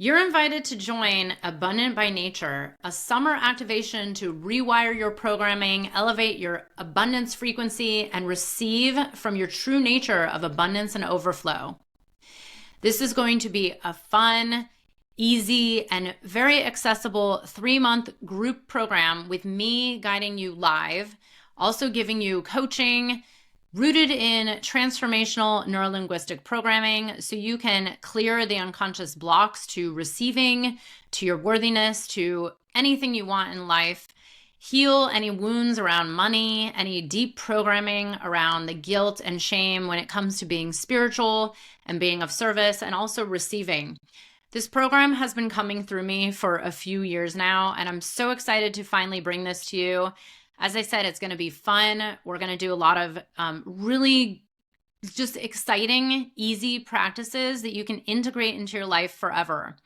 You're invited to join Abundant by Nature, a summer activation to rewire your programming, elevate your abundance frequency, and receive from your true nature of abundance and overflow. This is going to be a fun, easy, and very accessible 3-month group program with me guiding you live, also giving you coaching rooted in transformational neurolinguistic programming so you can clear the unconscious blocks to receiving, to your worthiness, to anything you want in life, heal any wounds around money, any deep programming around the guilt and shame when it comes to being spiritual and being of service, and also receiving. This program has been coming through me for a few years now, and I'm so excited to finally bring this to you. As I said, it's going to be fun. We're going to do a lot of really just exciting, easy practices that you can integrate into your life forever.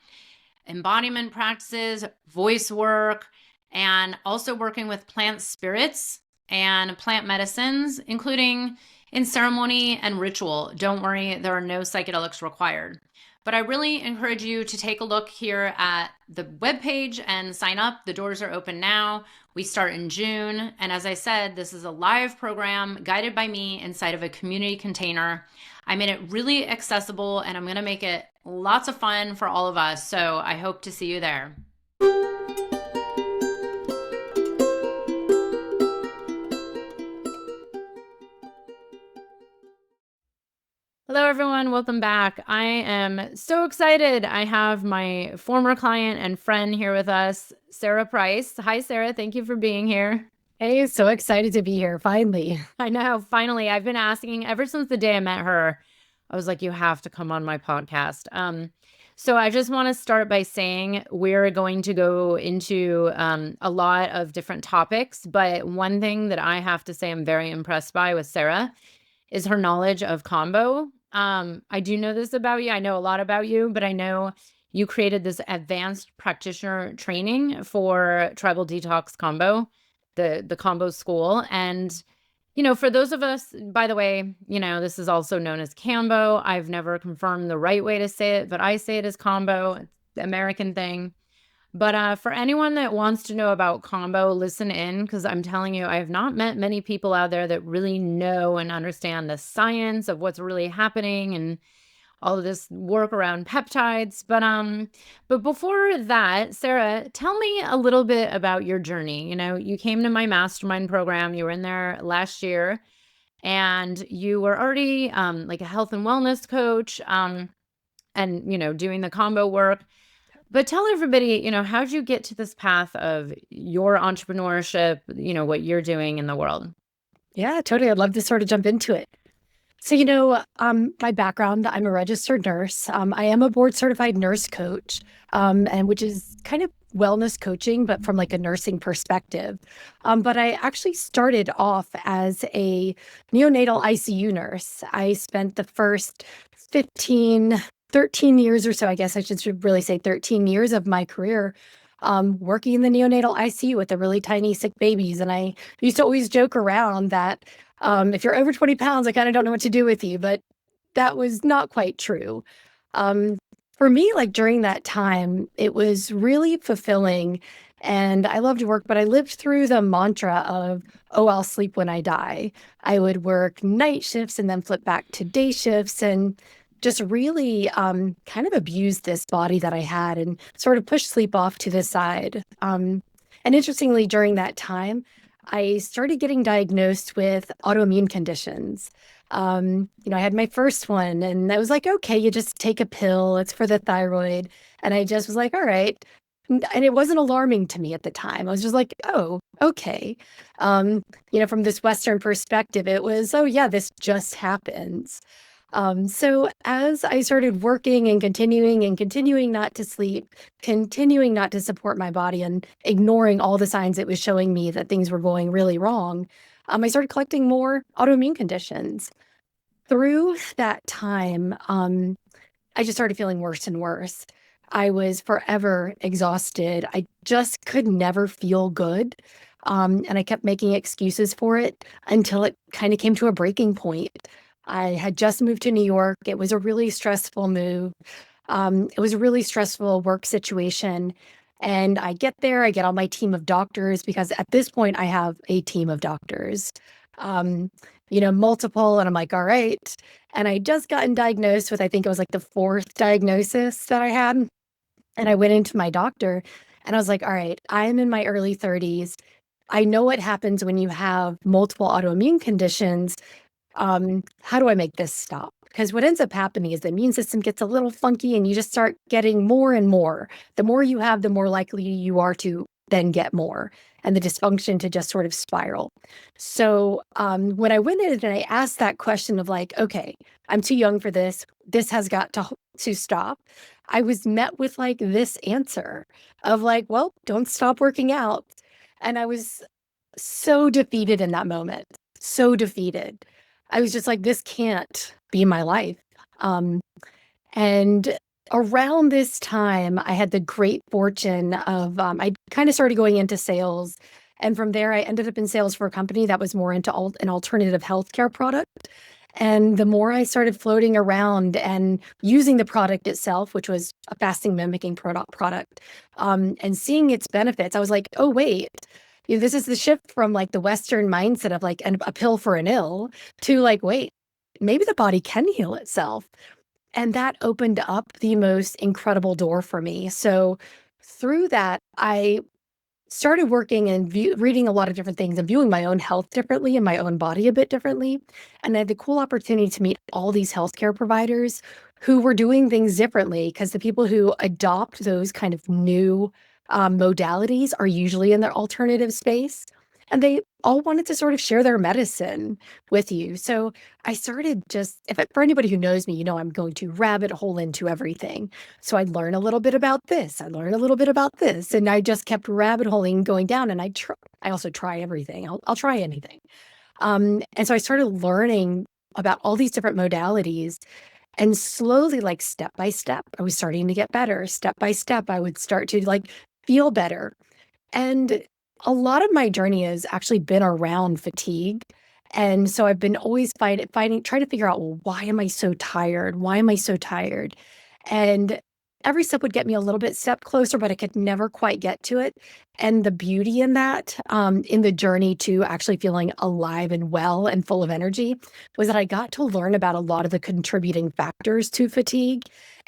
Embodiment practices, voice work, and also working with plant spirits and plant medicines, including in ceremony and ritual. Don't worry, there are no psychedelics required. But I really encourage you to take a look here at the webpage and sign up. The doors are open now. We start in June. And as I said, this is a live program guided by me inside of a community container. I made it really accessible, and I'm going to make it lots of fun for all of us. So I hope to see you there. Hello, everyone. Welcome back. I am so excited. I have my former client and friend here with us, Sara Price. Hi, Sara. Thank you for being here. Hey, so excited to be here, finally. I know, finally. I've been asking ever since the day I met her. I was like, you have to come on my podcast. So I just want to start by saying we're going to go into a lot of different topics, but one thing that I have to say I'm very impressed by with Sara is her knowledge of Kambo. I do know this about you. I know a lot about you, but I know you created this advanced practitioner training for Tribal Detox Kambo, the Kambo school. And, for those of us, by the way, this is also known as Kambo. I've never confirmed the right way to say it, but I say it as Kambo. It's the American thing. But for anyone that wants to know about Kambo, listen in, because I'm telling you, I have not met many people out there that really know and understand the science of what's really happening and all of this work around peptides. But before that, Sara, tell me a little bit about your journey. You came to my mastermind program. You were in there last year, and you were already like a health and wellness coach, and doing the Kambo work. But tell everybody, how'd you get to this path of your entrepreneurship, what you're doing in the world? Yeah, totally. I'd love to sort of jump into it. So, my background, I'm a registered nurse. I am a board certified nurse coach, and which is kind of wellness coaching, but from like a nursing perspective. But I actually started off as a neonatal ICU nurse. I spent the first 13 years or so, I guess I should really say 13 years of my career working in the neonatal ICU with the really tiny sick babies. And I used to always joke around that if you're over 20 pounds, I kind of don't know what to do with you, but that was not quite true. For me, like during that time, it was really fulfilling and I loved work, but I lived through the mantra of, oh, I'll sleep when I die. I would work night shifts and then flip back to day shifts and just really kind of abused this body that I had and sort of pushed sleep off to the side. And interestingly, during that time, I started getting diagnosed with autoimmune conditions. I had my first one and I was like, okay, you just take a pill, it's for the thyroid. And I just was like, all right. And it wasn't alarming to me at the time. I was just like, oh, okay. From this Western perspective, it was, oh yeah, this just happens. So as I started working and continuing not to sleep, continuing not to support my body and ignoring all the signs it was showing me that things were going really wrong, I started collecting more autoimmune conditions. Through that time, I just started feeling worse and worse. I was forever exhausted. I just could never feel good. And I kept making excuses for it until it kind of came to a breaking point. I had just moved to New York. It was a really stressful move. It was a really stressful work situation. And I get there, I get on my team of doctors because at this point I have a team of doctors, um, multiple. And I'm like, all right. And I just gotten diagnosed with, I think it was like the fourth diagnosis that I had. And I went into my doctor and I was like, all right, I'm in my early 30s. I know what happens when you have multiple autoimmune conditions. How do I make this stop? Because what ends up happening is the immune system gets a little funky and you just start getting more and more. The more you have, the more likely you are to then get more and the dysfunction to just sort of spiral. So when I went in and I asked that question of like, okay, I'm too young for this. This has got to stop. I was met with like this answer of like, well, don't stop working out. And I was so defeated in that moment, so defeated. I was just like, this can't be my life. Um, and around this time, I had the great fortune of, I kind of started going into sales. And from there, I ended up in sales for a company that was more into an alternative healthcare product. And the more I started floating around and using the product itself, which was a fasting mimicking product, and seeing its benefits, I was like, oh, wait, this is the shift from like the Western mindset of like a pill for an ill to like, wait, maybe the body can heal itself. And that opened up the most incredible door for me. So through that, I started working and reading a lot of different things and viewing my own health differently and my own body a bit differently. And I had the cool opportunity to meet all these healthcare providers who were doing things differently because the people who adopt those kind of new modalities are usually in their alternative space. And they all wanted to sort of share their medicine with you. So I started just, for anybody who knows me, I'm going to rabbit hole into everything. So I'd learn a little bit about this. I learn a little bit about this. And I just kept rabbit holing going down. And I also try everything. I'll try anything. And so I started learning about all these different modalities and slowly, like step by step, I was starting to get better. Step by step, I would start to like feel better. And a lot of my journey has actually been around fatigue. And so I've been always fighting, trying to figure out, well, why am I so tired? Why am I so tired? And every step would get me a little bit step closer, but I could never quite get to it. And the beauty in that, in the journey to actually feeling alive and well and full of energy, was that I got to learn about a lot of the contributing factors to fatigue.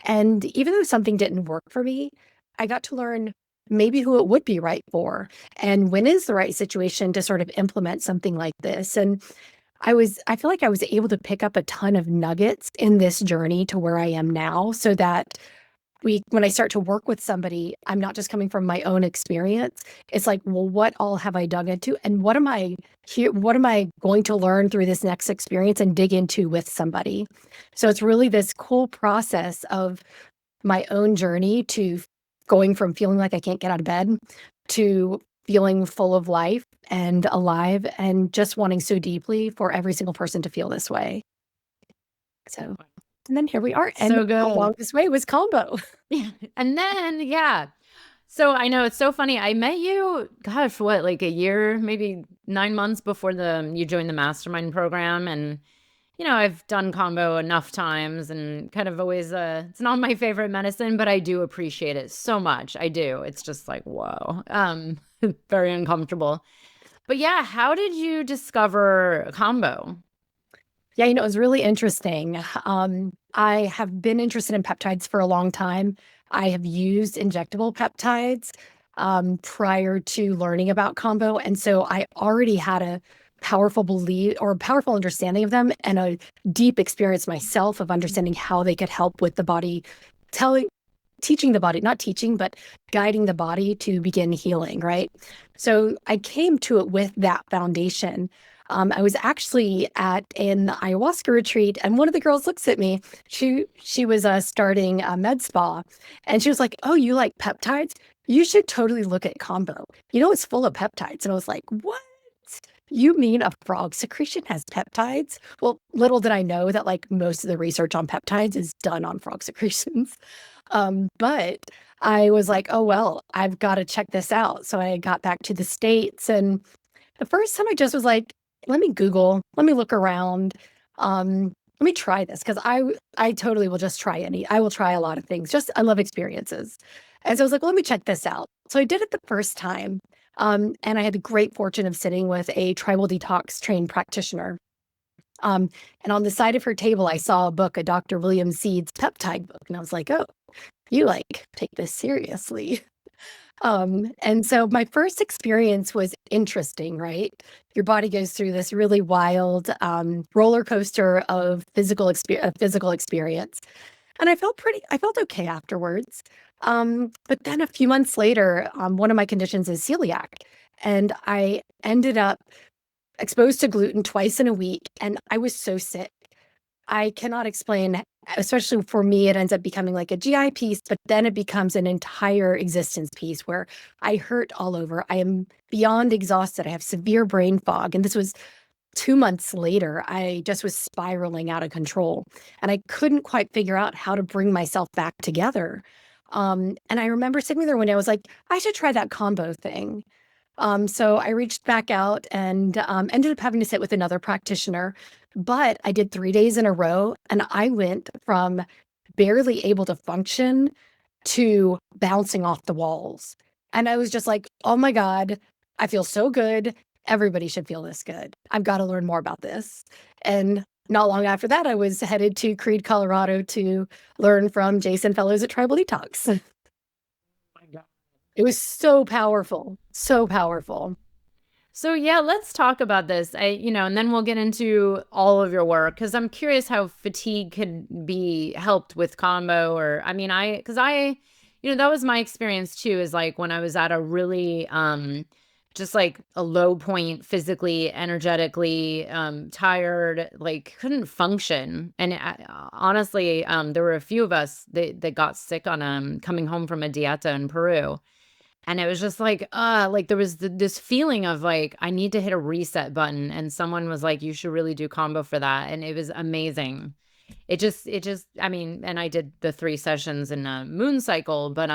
And even though something didn't work for me, I got to learn maybe who it would be right for and when is the right situation to sort of implement something like this. And I feel like I was able to pick up a ton of nuggets in this journey to where I am now so that when I start to work with somebody, I'm not just coming from my own experience. It's like, well, what all have I dug into and what am I going to learn through this next experience and dig into with somebody? So it's really this cool process of my own journey to going from feeling like I can't get out of bed to feeling full of life and alive and just wanting so deeply for every single person to feel this way. So, and then here we are. And So good. along this way was Kambo. Yeah. And then, yeah. So I know it's so funny. I met you, gosh, what, like a year, maybe 9 months before you joined the mastermind program. And, I've done Kambo enough times and kind of always, it's not my favorite medicine, but I do appreciate it so much. I do. It's just like, whoa, very uncomfortable. But yeah, how did you discover Kambo? Yeah, it was really interesting. I have been interested in peptides for a long time. I have used injectable peptides prior to learning about Kambo. And so I already had a powerful belief or a powerful understanding of them and a deep experience myself of understanding how they could help with the body, teaching the body, not teaching, but guiding the body to begin healing, right? So I came to it with that foundation. I was actually at an ayahuasca retreat, and one of the girls looks at me. She was starting a med spa, and she was like, "Oh, you like peptides? You should totally look at Kambo. It's full of peptides." And I was like, "What? You mean a frog secretion has peptides?" Well, little did I know that like most of the research on peptides is done on frog secretions. But I was like, "Oh well, I've got to check this out." So I got back to the States, and the first time I just was like, let me Google, let me look around. let me try this because I totally will just try I will try a lot of things. Just I love experiences. And so I was like, well, let me check this out. So I did it the first time. And I had the great fortune of sitting with a tribal detox trained practitioner. And on the side of her table, I saw a book, a Dr. William Seed's peptide book. And I was like, oh, you like take this seriously. And so my first experience was interesting, right? Your body goes through this really wild roller coaster of physical experience. And I felt okay afterwards. But then a few months later, one of my conditions is celiac. And I ended up exposed to gluten twice in a week. And I was so sick. I cannot explain, especially for me, it ends up becoming like a GI piece, but then it becomes an entire existence piece where I hurt all over. I am beyond exhausted. I have severe brain fog. And this was 2 months later. I just was spiraling out of control. And I couldn't quite figure out how to bring myself back together. And I remember sitting there one day, I was like, I should try that Kambo thing. So I reached back out and ended up having to sit with another practitioner. But I did 3 days in a row, and I went from barely able to function to bouncing off the walls. And I was just like, oh my God, I feel so good. Everybody should feel this good. I've got to learn more about this. And not long after that, I was headed to Creede, Colorado to learn from Jason Fellows at Tribal Detox. My God. It was so powerful, so powerful. So yeah, let's talk about this. And then we'll get into all of your work because I'm curious how fatigue could be helped with Kambo or because that was my experience too, is like when I was at a really just like a low point physically, energetically, tired, like couldn't function. And honestly, there were a few of us that got sick on coming home from a dieta in Peru. And it was just like there was this feeling of like, I need to hit a reset button. And someone was like, you should really do Kambo for that. And it was amazing. And I did the 3 sessions in a moon cycle, but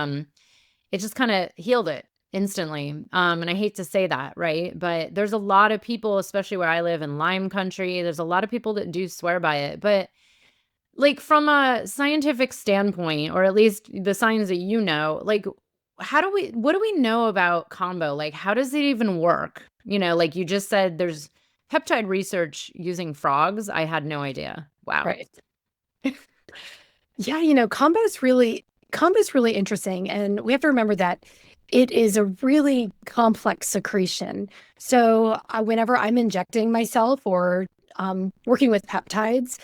it just kind of healed it instantly. And I hate to say that, right? But there's a lot of people, especially where I live in Lyme country, there's a lot of people that do swear by it. But like from a scientific standpoint, or at least the science that like what do we know about Kambo? Like, how does it even work? Like you just said, there's peptide research using frogs. I had no idea. Wow. Right. Yeah, Kambo is really interesting. And we have to remember that it is a really complex secretion. So whenever I'm injecting myself or working with peptides,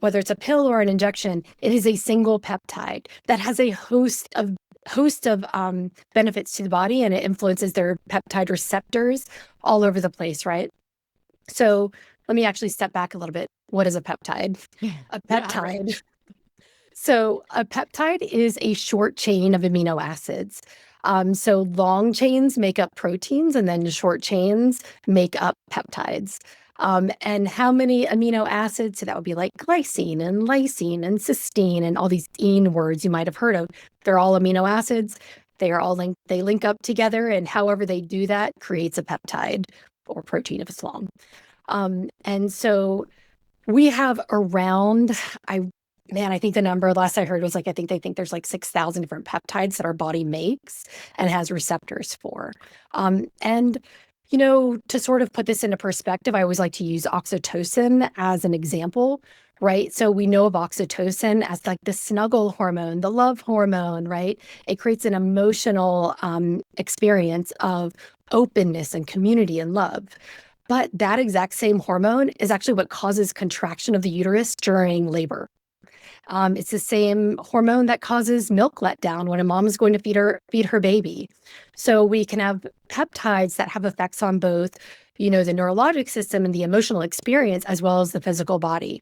whether it's a pill or an injection, it is a single peptide that has a host of benefits to the body, and it influences their peptide receptors all over the place, right? So let me actually step back a little bit. What is a peptide? A peptide. Yeah, right. So a peptide is a short chain of amino acids. So long chains make up proteins, and then short chains make up peptides. And how many amino acids? So that would be like glycine and lysine and cysteine and all these ene words you might have heard of. They're all amino acids. They are all linked. They link up together, and however they do that creates a peptide or protein if it's long. And so we have around, I think the number last I heard was like, I think they think there's like 6,000 different peptides that our body makes and has receptors for. And to sort of put this into perspective, I always like to use oxytocin as an example, right? So we know of oxytocin as like the snuggle hormone, the love hormone, right? It creates an emotional experience of openness and community and love. But that exact same hormone is actually what causes contraction of the uterus during labor. It's the same hormone that causes milk letdown when a mom is going to feed her baby. So we can have peptides that have effects on both, the neurologic system and the emotional experience, as well as the physical body.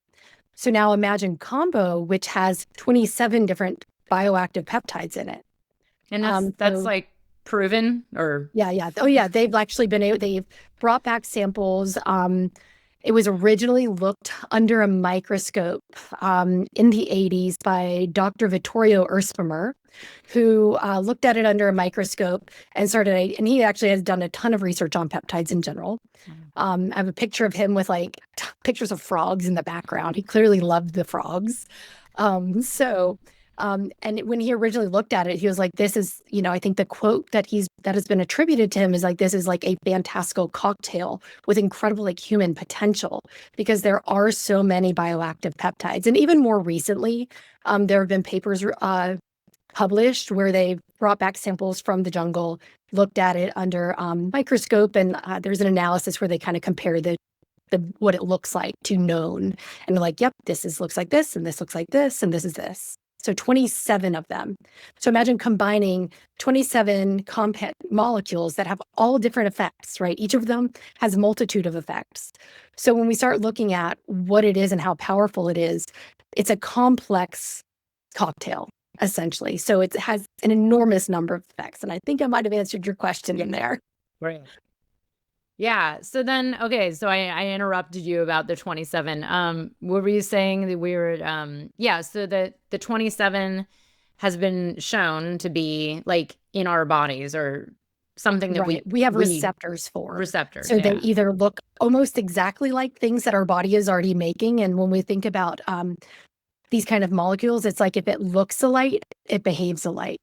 So now imagine Kambo, which has 27 different bioactive peptides in it. And that's like proven, or? Yeah. Oh yeah. They've actually they've brought back samples. It was originally looked under a microscope in the 80s by Dr. Vittorio Erspemer, who looked at it under a microscope and and he actually has done a ton of research on peptides in general. I have a picture of him with like pictures of frogs in the background. He clearly loved the frogs. And when he originally looked at it, he was like, this is, I think the quote that has been attributed to him is like, this is like a fantastical cocktail with incredible like human potential, because there are so many bioactive peptides. And even more recently, there have been papers published where they brought back samples from the jungle, looked at it under microscope, and there's an analysis where they kind of compare the what it looks like to known, and they're like, yep, looks like this, and this looks like this, and this is this. So 27 of them. So imagine combining 27 compound molecules that have all different effects, right? Each of them has a multitude of effects. So when we start looking at what it is and how powerful it is, it's a complex cocktail, essentially. So it has an enormous number of effects. And I think I might have answered your question in there. Right. Yeah. So then, okay. So I interrupted you about the 27. What were you saying that we were, yeah. So the 27 has been shown to be like in our bodies or something that we have receptors for. Receptors. So they either look almost exactly like things that our body is already making. And when we think about, these kind of molecules, it's like if it looks alike, it behaves alike.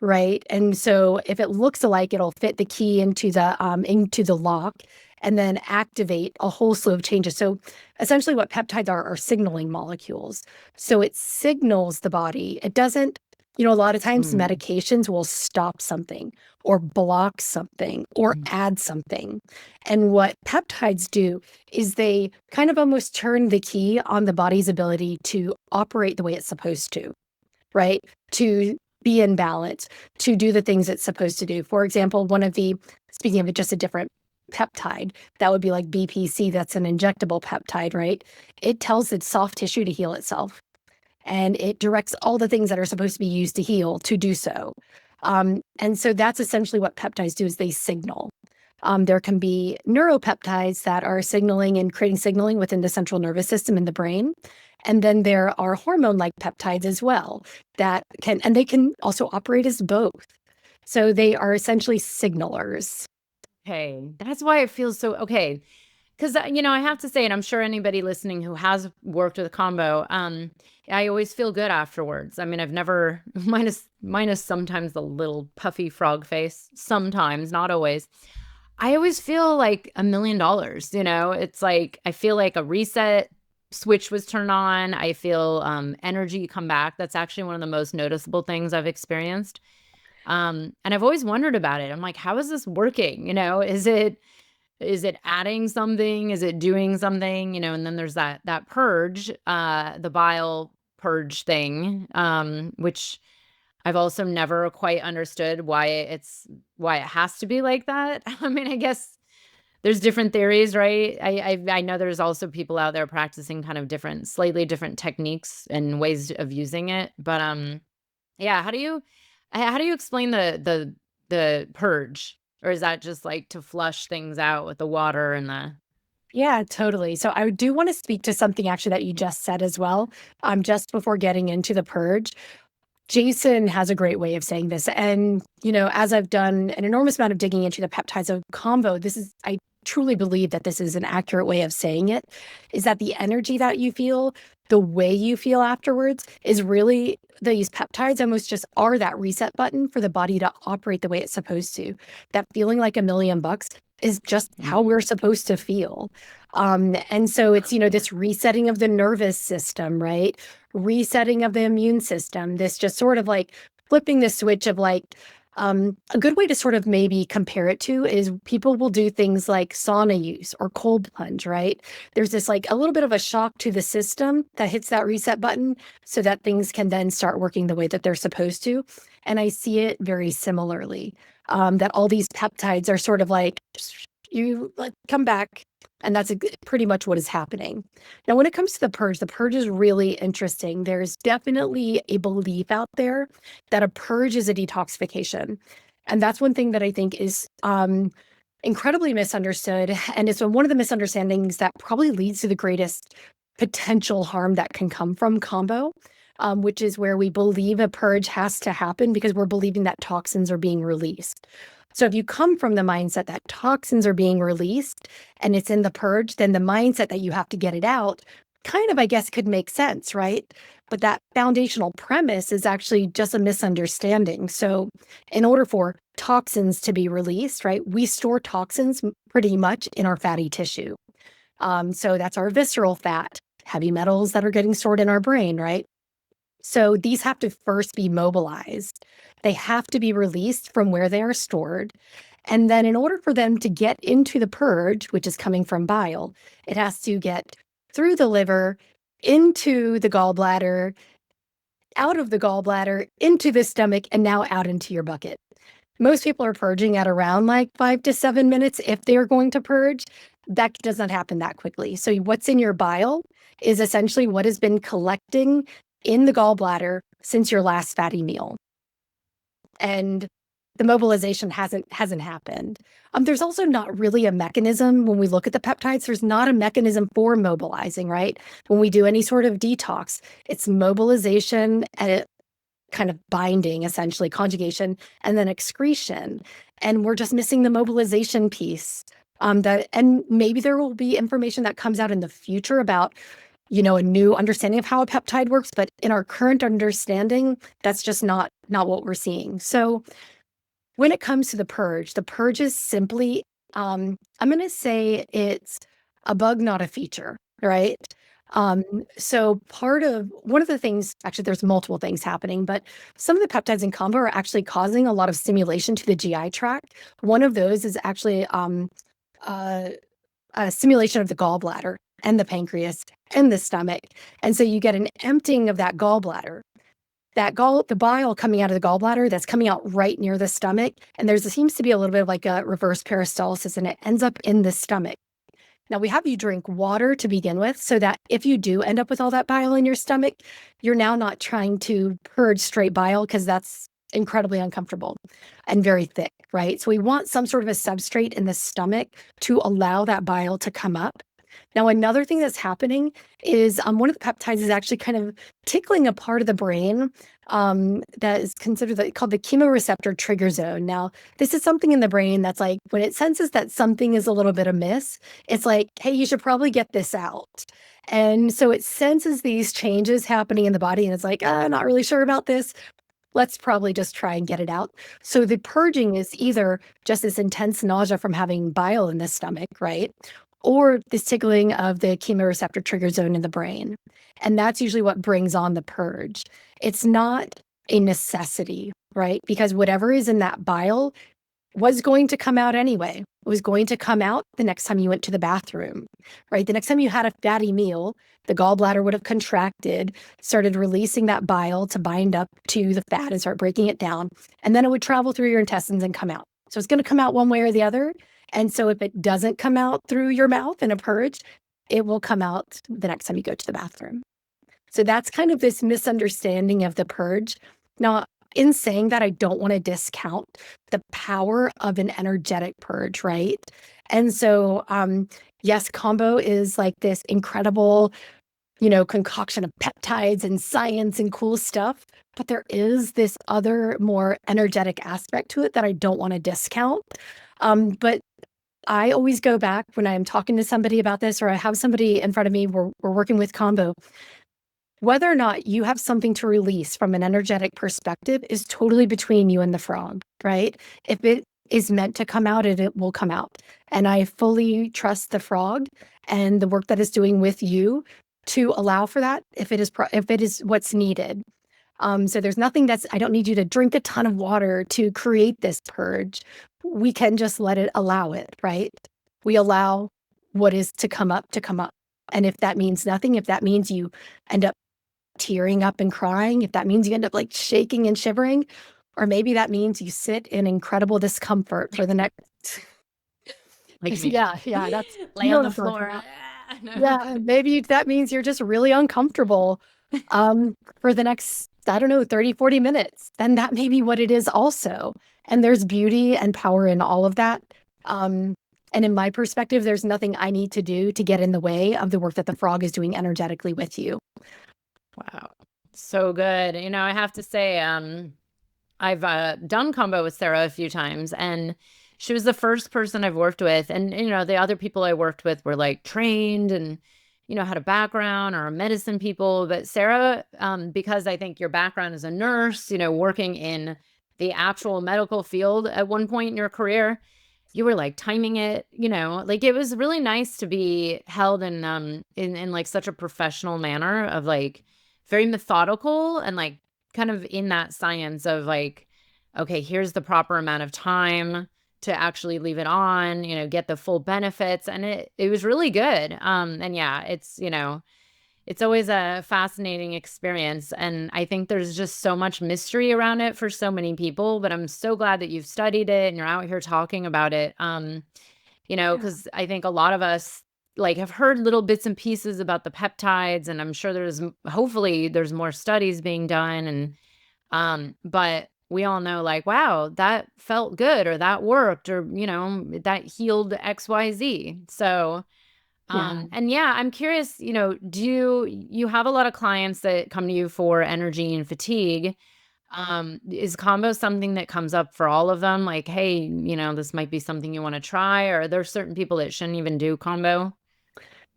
Right. And so if it looks alike, it'll fit the key into the lock and then activate a whole slew of changes. So essentially what peptides are signaling molecules. So it signals the body. It doesn't, a lot of times medications will stop something or block something or add something. And what peptides do is they kind of almost turn the key on the body's ability to operate the way it's supposed to, right? To be in balance, to do the things it's supposed to do. For example, speaking of it, just a different peptide, that would be like BPC, that's an injectable peptide, right? It tells its soft tissue to heal itself. And it directs all the things that are supposed to be used to heal to do so. And so that's essentially what peptides do, is they signal. There can be neuropeptides that are signaling and creating signaling within the central nervous system in the brain. And then there are hormone-like peptides as well and they can also operate as both. So they are essentially signalers. Okay. That's why it feels so, okay. Because, I have to say, and I'm sure anybody listening who has worked with Kambo, I always feel good afterwards. I mean, I've never, minus sometimes the little puffy frog face, sometimes, not always. I always feel like $1 million, It's like, I feel like a reset switch was turned on. I feel energy come back. That's actually one of the most noticeable things I've experienced. And I've always wondered about it. I'm like, how is this working? Is it adding something? Is it doing something? And then there's that purge, the bile purge thing, which I've also never quite understood why it has to be like that. I mean, I guess there's different theories, right? I know there's also people out there practicing kind of slightly different techniques and ways of using it. But yeah, how do you explain the purge? Or is that just like to flush things out with the water and the... Yeah, totally. So I do want to speak to something actually that you just said as well. Just before getting into the purge, Jason has a great way of saying this. And, as I've done an enormous amount of digging into the peptides of Kambo, I truly believe that this is an accurate way of saying it, is that the energy that you feel, the way you feel afterwards, is really, these peptides almost just are that reset button for the body to operate the way it's supposed to. That feeling like $1 million is just how we're supposed to feel. And so it's, this resetting of the nervous system, right? Resetting of the immune system, this just sort of like flipping the switch of like, a good way to sort of maybe compare it to is people will do things like sauna use or cold plunge, right? There's this like a little bit of a shock to the system that hits that reset button so that things can then start working the way that they're supposed to. And I see it very similarly, that all these peptides are sort of like, you like come back. And that's pretty much what is happening. Now, when it comes to the purge is really interesting. There's definitely a belief out there that a purge is a detoxification. And that's one thing that I think is incredibly misunderstood. And it's one of the misunderstandings that probably leads to the greatest potential harm that can come from Kambo, which is where we believe a purge has to happen because we're believing that toxins are being released. So if you come from the mindset that toxins are being released and it's in the purge, then the mindset that you have to get it out kind of, I guess, could make sense, right? But that foundational premise is actually just a misunderstanding. So in order for toxins to be released, right, we store toxins pretty much in our fatty tissue. So that's our visceral fat, heavy metals that are getting stored in our brain, right? So these have to first be mobilized. They have to be released from where they are stored. And then in order for them to get into the purge, which is coming from bile, it has to get through the liver, into the gallbladder, out of the gallbladder, into the stomach, and now out into your bucket. Most people are purging at around like 5 to 7 minutes if they're going to purge. That does not happen that quickly. So what's in your bile is essentially what has been collecting in the gallbladder since your last fatty meal. And the mobilization hasn't happened. There's also not really a mechanism when we look at the peptides. There's not a mechanism for mobilizing, right? When we do any sort of detox, it's mobilization and kind of binding, essentially conjugation, and then excretion. And we're just missing the mobilization piece. And maybe there will be information that comes out in the future about, a new understanding of how a peptide works. But in our current understanding, that's just not what we're seeing. So when it comes to the purge is simply, I'm going to say it's a bug, not a feature, right? So one of the things, actually, there's multiple things happening, but some of the peptides in Kambo are actually causing a lot of stimulation to the GI tract. One of those is actually a stimulation of the gallbladder and the pancreas and the stomach. And so you get an emptying of that gallbladder. The bile coming out of the gallbladder, that's coming out right near the stomach. And seems to be a little bit of like a reverse peristalsis, and it ends up in the stomach. Now, we have you drink water to begin with, so that if you do end up with all that bile in your stomach, you're now not trying to purge straight bile, because that's incredibly uncomfortable and very thick, right? So we want some sort of a substrate in the stomach to allow that bile to come up. Now, another thing that's happening is one of the peptides is actually kind of tickling a part of the brain that is considered called the chemoreceptor trigger zone. Now, this is something in the brain that's like, when it senses that something is a little bit amiss, it's like, hey, you should probably get this out. And so it senses these changes happening in the body, and it's like, not really sure about this. Let's probably just try and get it out. So the purging is either just this intense nausea from having bile in the stomach, right? Or this tickling of the chemoreceptor trigger zone in the brain. And that's usually what brings on the purge. It's not a necessity, right? Because whatever is in that bile was going to come out anyway. It was going to come out the next time you went to the bathroom, right? The next time you had a fatty meal, the gallbladder would have contracted, started releasing that bile to bind up to the fat and start breaking it down. And then it would travel through your intestines and come out. So it's going to come out one way or the other. And so if it doesn't come out through your mouth in a purge, it will come out the next time you go to the bathroom. So that's kind of this misunderstanding of the purge. Now, in saying that, I don't want to discount the power of an energetic purge, right? And so, yes, Kambo is like this incredible, concoction of peptides and science and cool stuff. But there is this other more energetic aspect to it that I don't want to discount. But I always go back when I'm talking to somebody about this, or I have somebody in front of me, we're working with Kambo. Whether or not you have something to release from an energetic perspective is totally between you and the frog, right? If it is meant to come out, it will come out. And I fully trust the frog and the work that it's doing with you to allow for that if it is what's needed. So there's nothing I don't need you to drink a ton of water to create this purge. We can just allow it, right? We allow what is to come up. And if that means nothing, if that means you end up tearing up and crying, if that means you end up like shaking and shivering, or maybe that means you sit in incredible discomfort for the next. Like me. Yeah, that's lay on the floor. Yeah, maybe that means you're just really uncomfortable for the next, I don't know, 30, 40 minutes. Then that may be what it is also. And there's beauty and power in all of that. And in my perspective, there's nothing I need to do to get in the way of the work that the frog is doing energetically with you. Wow. So good. I have to say, I've done Kambo with Sara a few times, and she was the first person I've worked with. And, the other people I worked with were like trained and, had a background or medicine people. But Sara, because I think your background as a nurse, working in the actual medical field at one point in your career, you were like timing it, like it was really nice to be held in like such a professional manner of like very methodical and like kind of in that science of like, okay, here's the proper amount of time to actually leave it on, get the full benefits. And it was really good. And yeah, it's always a fascinating experience. And I think there's just so much mystery around it for so many people, but I'm so glad that you've studied it and you're out here talking about it. Yeah. Because I think a lot of us like have heard little bits and pieces about the peptides, and I'm sure hopefully there's more studies being done. And but we all know like, wow, that felt good, or that worked, or that healed XYZ. So Yeah. and yeah, I'm curious, do you have a lot of clients that come to you for energy and fatigue? Is Kambo something that comes up for all of them? Like, hey, this might be something you want to try, or are there certain people that shouldn't even do Kambo?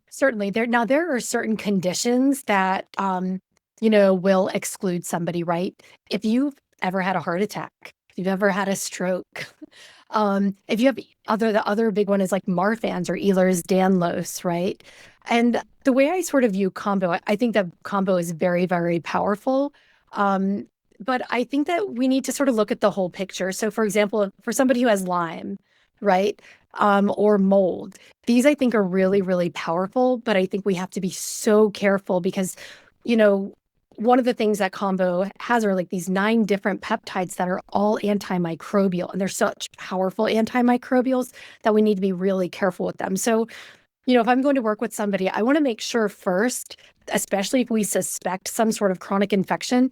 Certainly. There are certain conditions that will exclude somebody, right? If you've ever had a heart attack, if you've ever had a stroke, if you have the other big one is like Marfan's or Ehlers-Danlos, right? And the way I sort of view Kambo, I think that Kambo is very, very powerful. Um, but I think that we need to sort of look at the whole picture. So, for example, for somebody who has Lyme, right, or mold, these I think are really, really powerful. But I think we have to be so careful because, you know, one of the things that Kambo has are like these 9 different peptides that are all antimicrobial, and they're such powerful antimicrobials that we need to be really careful with them. So, if I'm going to work with somebody, I want to make sure first, especially if we suspect some sort of chronic infection,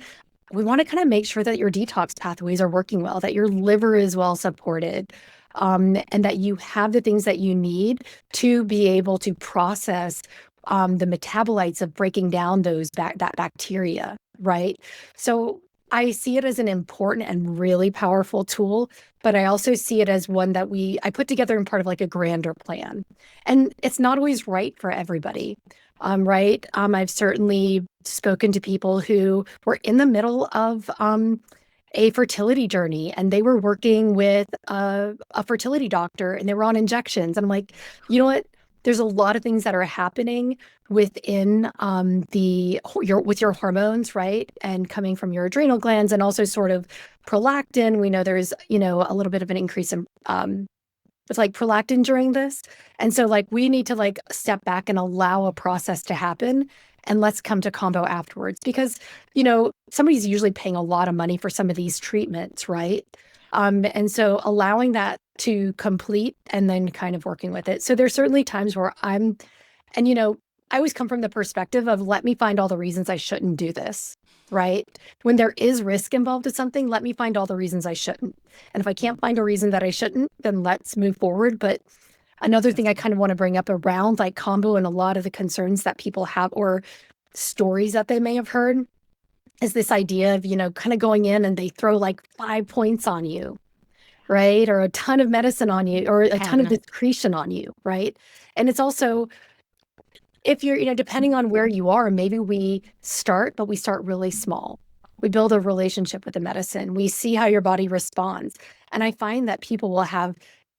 we want to kind of make sure that your detox pathways are working well, that your liver is well supported, and that you have the things that you need to be able to process the metabolites of breaking down that bacteria, right? So I see it as an important and really powerful tool, but I also see it as one that I put together in part of like a grander plan. And it's not always right for everybody. Right. I've certainly spoken to people who were in the middle of a fertility journey, and they were working with a fertility doctor, and they were on injections. And I'm like, you know what? There's a lot of things that are happening within with your hormones, right? And coming from your adrenal glands, and also sort of prolactin. We know there's, a little bit of an increase in with like prolactin during this. And so like we need to like step back and allow a process to happen, and let's come to Kambo afterwards, because somebody's usually paying a lot of money for some of these treatments, right? And so allowing that to complete and then kind of working with it. So there's certainly times where and I always come from the perspective of, let me find all the reasons I shouldn't do this, right? When there is risk involved with something, let me find all the reasons I shouldn't. And if I can't find a reason that I shouldn't, then let's move forward. But another thing I kind of want to bring up around like Kambo and a lot of the concerns that people have, or stories that they may have heard, is this idea of, kind of going in and they throw like 5 points on you, right? Or a ton of medicine on you, or a ton of discretion on you, right? And it's also, if you're, depending on where you are, maybe we start really small. We build a relationship with the medicine. We see how your body responds. And I find that people will have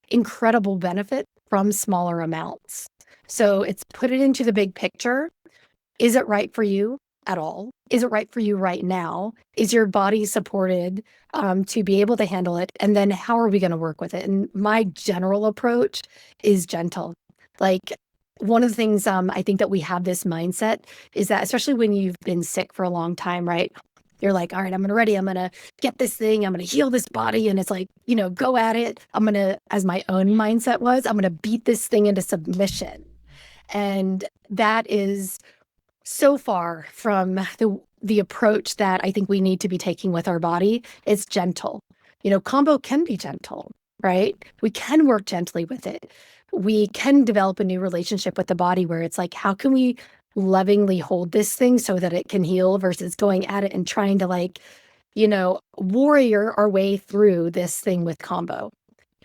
incredible benefit from smaller amounts. So it's put it into the big picture. Is it right for you at all? Is it right for you right now? Is your body supported to be able to handle it? And then how are we going to work with it? And my general approach is gentle. Like, one of the things I think that we have this mindset is that, especially when you've been sick for a long time, right? You're like, all right, I'm ready. I'm going to get this thing. I'm going to heal this body. And it's like, go at it. I'm going to, as my own mindset was, I'm going to beat this thing into submission. And that is so far from the approach that I think we need to be taking with our body. It's gentle. Kambo can be gentle. right? We can work gently with it. We can develop a new relationship with the body where it's like, how can we lovingly hold this thing so that it can heal versus going at it and trying to like, warrior our way through this thing with Kambo.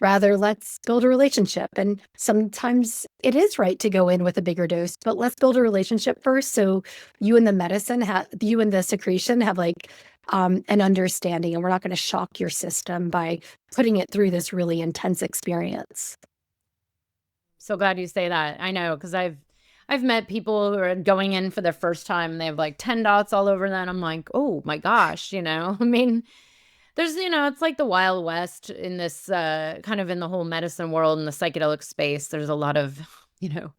Rather, let's build a relationship. And sometimes it is right to go in with a bigger dose, but let's build a relationship first. So you and the medicine have, you and the secretion have like an understanding, and we're not going to shock your system by putting it through this really intense experience. So glad you say that. I know, because I've met people who are going in for the first time and they have like 10 dots all over them. I'm like, oh my gosh, I mean, there's, it's like the Wild West in this kind of in the whole medicine world and the psychedelic space. There's a lot of, you know,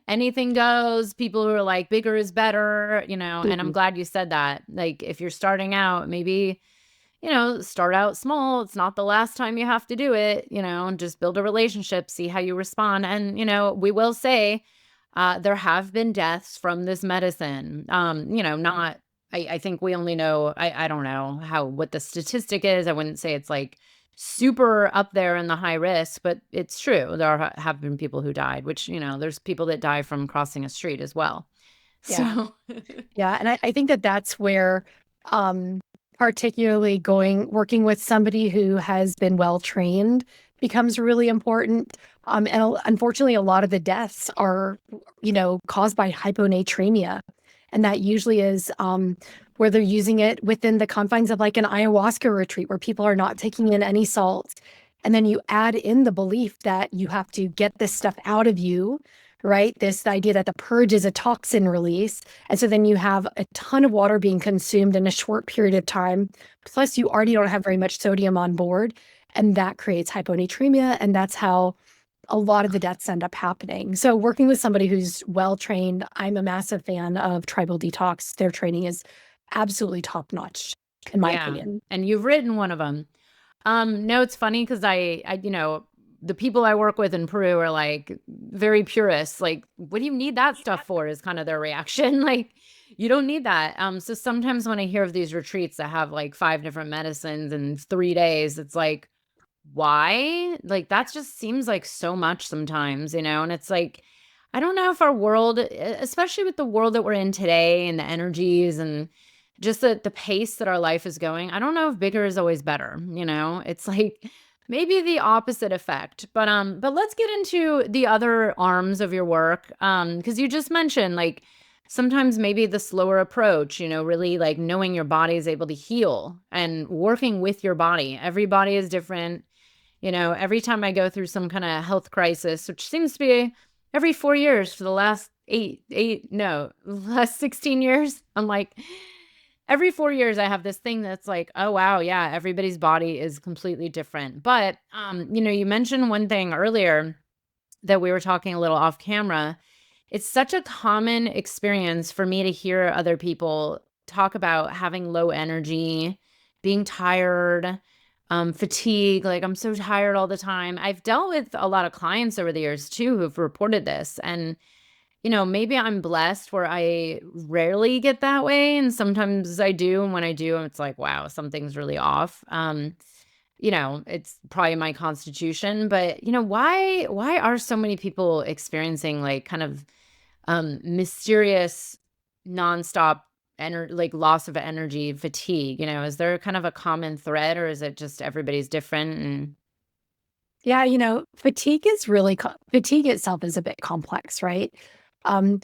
anything goes, people who are like bigger is better, and I'm Mhm. glad you said that. Like if you're starting out, maybe, start out small. It's not the last time you have to do it, and just build a relationship, see how you respond. And, we will say there have been deaths from this medicine. Not, I think we only know, I don't know what the statistic is. I wouldn't say it's like super up there in the high risk, but it's true. There have been people who died, which, there's people that die from crossing a street as well. Yeah. So, Yeah. And I think that that's where, um, particularly working with somebody who has been well trained becomes really important. And unfortunately, a lot of the deaths are, caused by hyponatremia. And that usually is where they're using it within the confines of like an ayahuasca retreat where people are not taking in any salt. And then you add in the belief that you have to get this stuff out of you, right? This idea that the purge is a toxin release. And so then you have a ton of water being consumed in a short period of time. Plus, you already don't have very much sodium on board. And that creates hyponatremia. And that's how a lot of the deaths end up happening. So, working with somebody who's well trained, I'm a massive fan of Tribal Detox. Their training is absolutely top notch, in my yeah. opinion. And you've written one of them. No, it's funny because the people I work with in Peru are like very purists. Like, what do you need that stuff for? Is kind of their reaction. Like, you don't need that. So sometimes when I hear of these retreats that have like 5 different medicines in 3 days, it's like, why? Like, that just seems like so much sometimes, and it's like, I don't know if our world, especially with the world that we're in today and the energies and just the pace that our life is going, I don't know if bigger is always better. It's like maybe the opposite effect. But let's get into the other arms of your work. Because you just mentioned like sometimes maybe the slower approach, really like knowing your body is able to heal and working with your body. Every body is different. Every time I go through some kind of health crisis, which seems to be every 4 years for the last last 16 years, I'm like, every 4 years I have this thing that's like, oh, wow, yeah, everybody's body is completely different. But, you mentioned one thing earlier that we were talking a little off camera. It's such a common experience for me to hear other people talk about having low energy, being tired, fatigue. Like, I'm so tired all the time. I've dealt with a lot of clients over the years too who've reported this. And, maybe I'm blessed where I rarely get that way. And sometimes I do. And when I do, it's like, wow, something's really off. It's probably my constitution, but why are so many people experiencing like kind of mysterious nonstop like loss of energy, fatigue? Is there kind of a common thread, or is it just everybody's different? And Yeah, fatigue is fatigue itself is a bit complex, right? Um,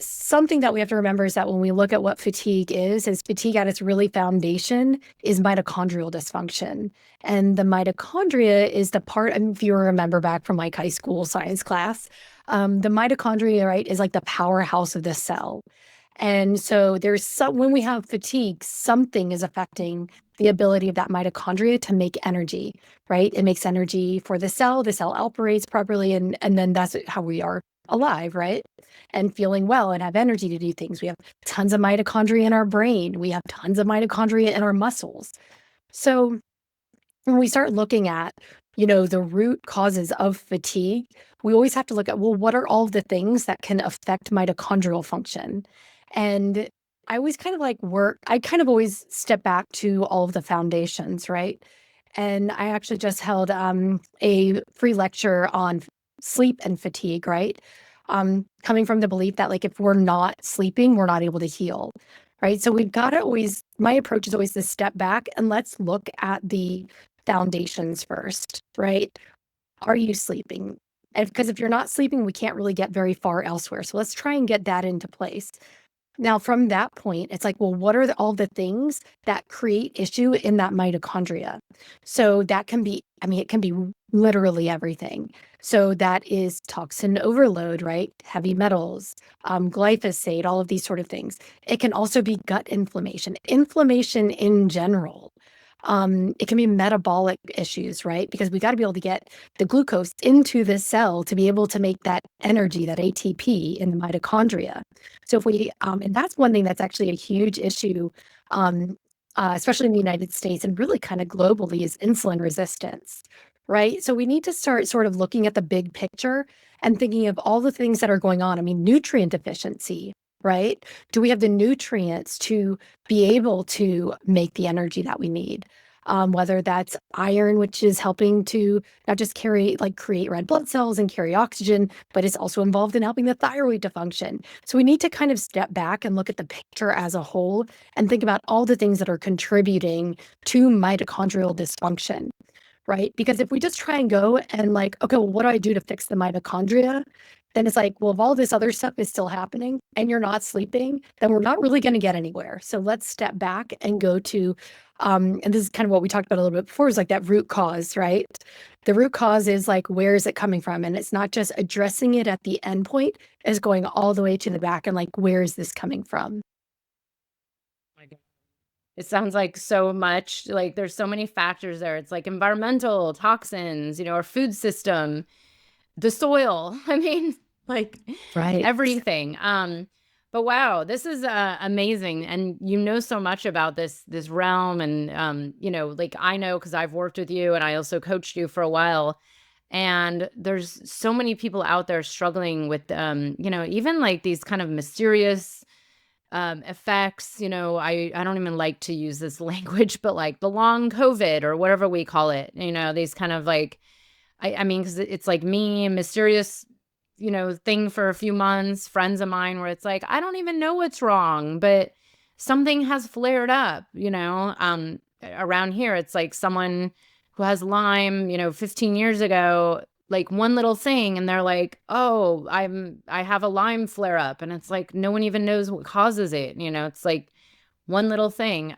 Something that we have to remember is that when we look at what fatigue is fatigue at its really foundation is mitochondrial dysfunction. And the mitochondria is the part, if you remember back from like high school science class, the mitochondria, right, is like the powerhouse of the cell. And so when we have fatigue, something is affecting the ability of that mitochondria to make energy, right? It makes energy for the cell operates properly, and then that's how we are alive, right? And feeling well and have energy to do things. We have tons of mitochondria in our brain. We have tons of mitochondria in our muscles. So when we start looking at, the root causes of fatigue, we always have to look at, well, what are all of the things that can affect mitochondrial function? And I always kind of always step back to all of the foundations, right? And I actually just held a free lecture on sleep and fatigue, right? Coming from the belief that like if we're not sleeping, we're not able to heal, right? So we've got to always, my approach is always to step back and let's look at the foundations first, right? Are you sleeping? And because if you're not sleeping, we can't really get very far elsewhere. So let's try and get that into place. Now, from that point, it's like, well, what are all the things that create issue in that mitochondria? So that can be, I mean, it can be literally everything. So that is toxin overload, right? Heavy metals, glyphosate, all of these sort of things. It can also be gut inflammation, inflammation in general. It can be metabolic issues, right? Because we got to be able to get the glucose into the cell to be able to make that energy, that ATP in the mitochondria. So if we, and that's one thing that's actually a huge issue, especially in the United States and really kind of globally, is insulin resistance, right? So we need to start sort of looking at the big picture and thinking of all the things that are going on. I mean, nutrient deficiency, right? Do we have the nutrients to be able to make the energy that we need? Whether that's iron, which is helping to not just create red blood cells and carry oxygen, but it's also involved in helping the thyroid to function. So we need to kind of step back and look at the picture as a whole and think about all the things that are contributing to mitochondrial dysfunction, right? Because if we just try and go and like, okay, well, what do I do to fix the mitochondria? Then it's like, well, if all this other stuff is still happening and you're not sleeping, then we're not really going to get anywhere. So let's step back and go to, and this is kind of what we talked about a little bit before, is like that root cause, right? The root cause is like, where is it coming from? And it's not just addressing it at the end point, is going all the way to the back and like, where is this coming from? My God. It sounds like so much, like there's so many factors there. It's like environmental toxins, our food system, the soil. I mean, like Right. everything. But wow, this is amazing, and you know so much about this realm, and like I know because I've worked with you, and I also coached you for a while. And there's so many people out there struggling with, even like these kind of mysterious effects. I don't even like to use this language, but like the long COVID or whatever we call it. These kind of like I mean, because it's like me, mysterious, thing for a few months, friends of mine, where it's like, I don't even know what's wrong, but something has flared up, around here. It's like someone who has Lyme, 15 years ago, like one little thing, and they're like, oh, I have a Lyme flare up. And it's like, no one even knows what causes it. It's like one little thing.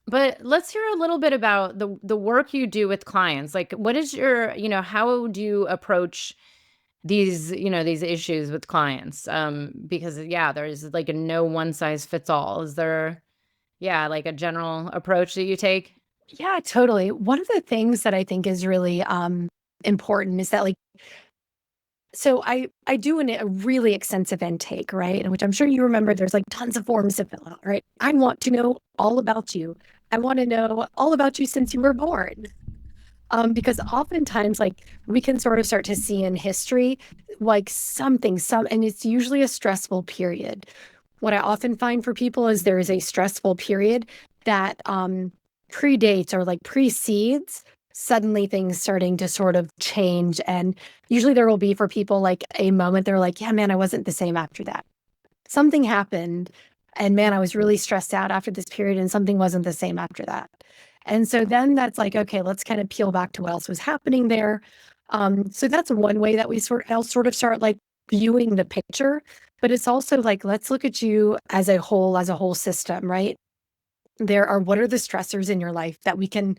But let's hear a little bit about the work you do with clients. Like, what is your, how do you approach these issues with clients? Because yeah, there's like a no one size fits all. Is there, yeah, like a general approach that you take? Yeah, totally. One of the things that I think is really important is that like, so I do a really extensive intake, right? And which I'm sure you remember, there's like tons of forms to fill out, right? I want to know all about you. I want to know all about you since you were born. Because oftentimes, like we can sort of start to see in history, like and it's usually a stressful period. What I often find for people is there is a stressful period that predates or like precedes suddenly things starting to sort of change. And usually there will be for people like a moment they're like, yeah, man, I wasn't the same after that. Something happened. And man, I was really stressed out after this period, and something wasn't the same after that. And so then that's like, okay, let's kind of peel back to what else was happening there. So that's one way that I'll sort of start like viewing the picture, but it's also like, let's look at you as a whole system, right? What are the stressors in your life that we can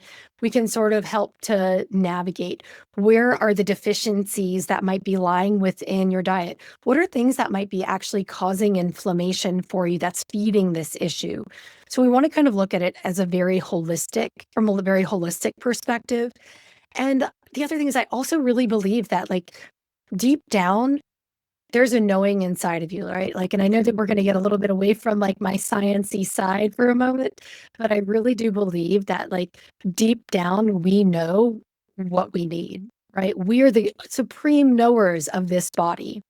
sort of help to navigate? Where are the deficiencies that might be lying within your diet? What are things that might be actually causing inflammation for you that's feeding this issue? So we want to kind of look at it as from a very holistic perspective. And the other thing is I also really believe that like deep down there's a knowing inside of you, right? Like, and I know that we're going to get a little bit away from like my sciencey side for a moment, but I really do believe that like deep down, we know what we need, right? We are the supreme knowers of this body.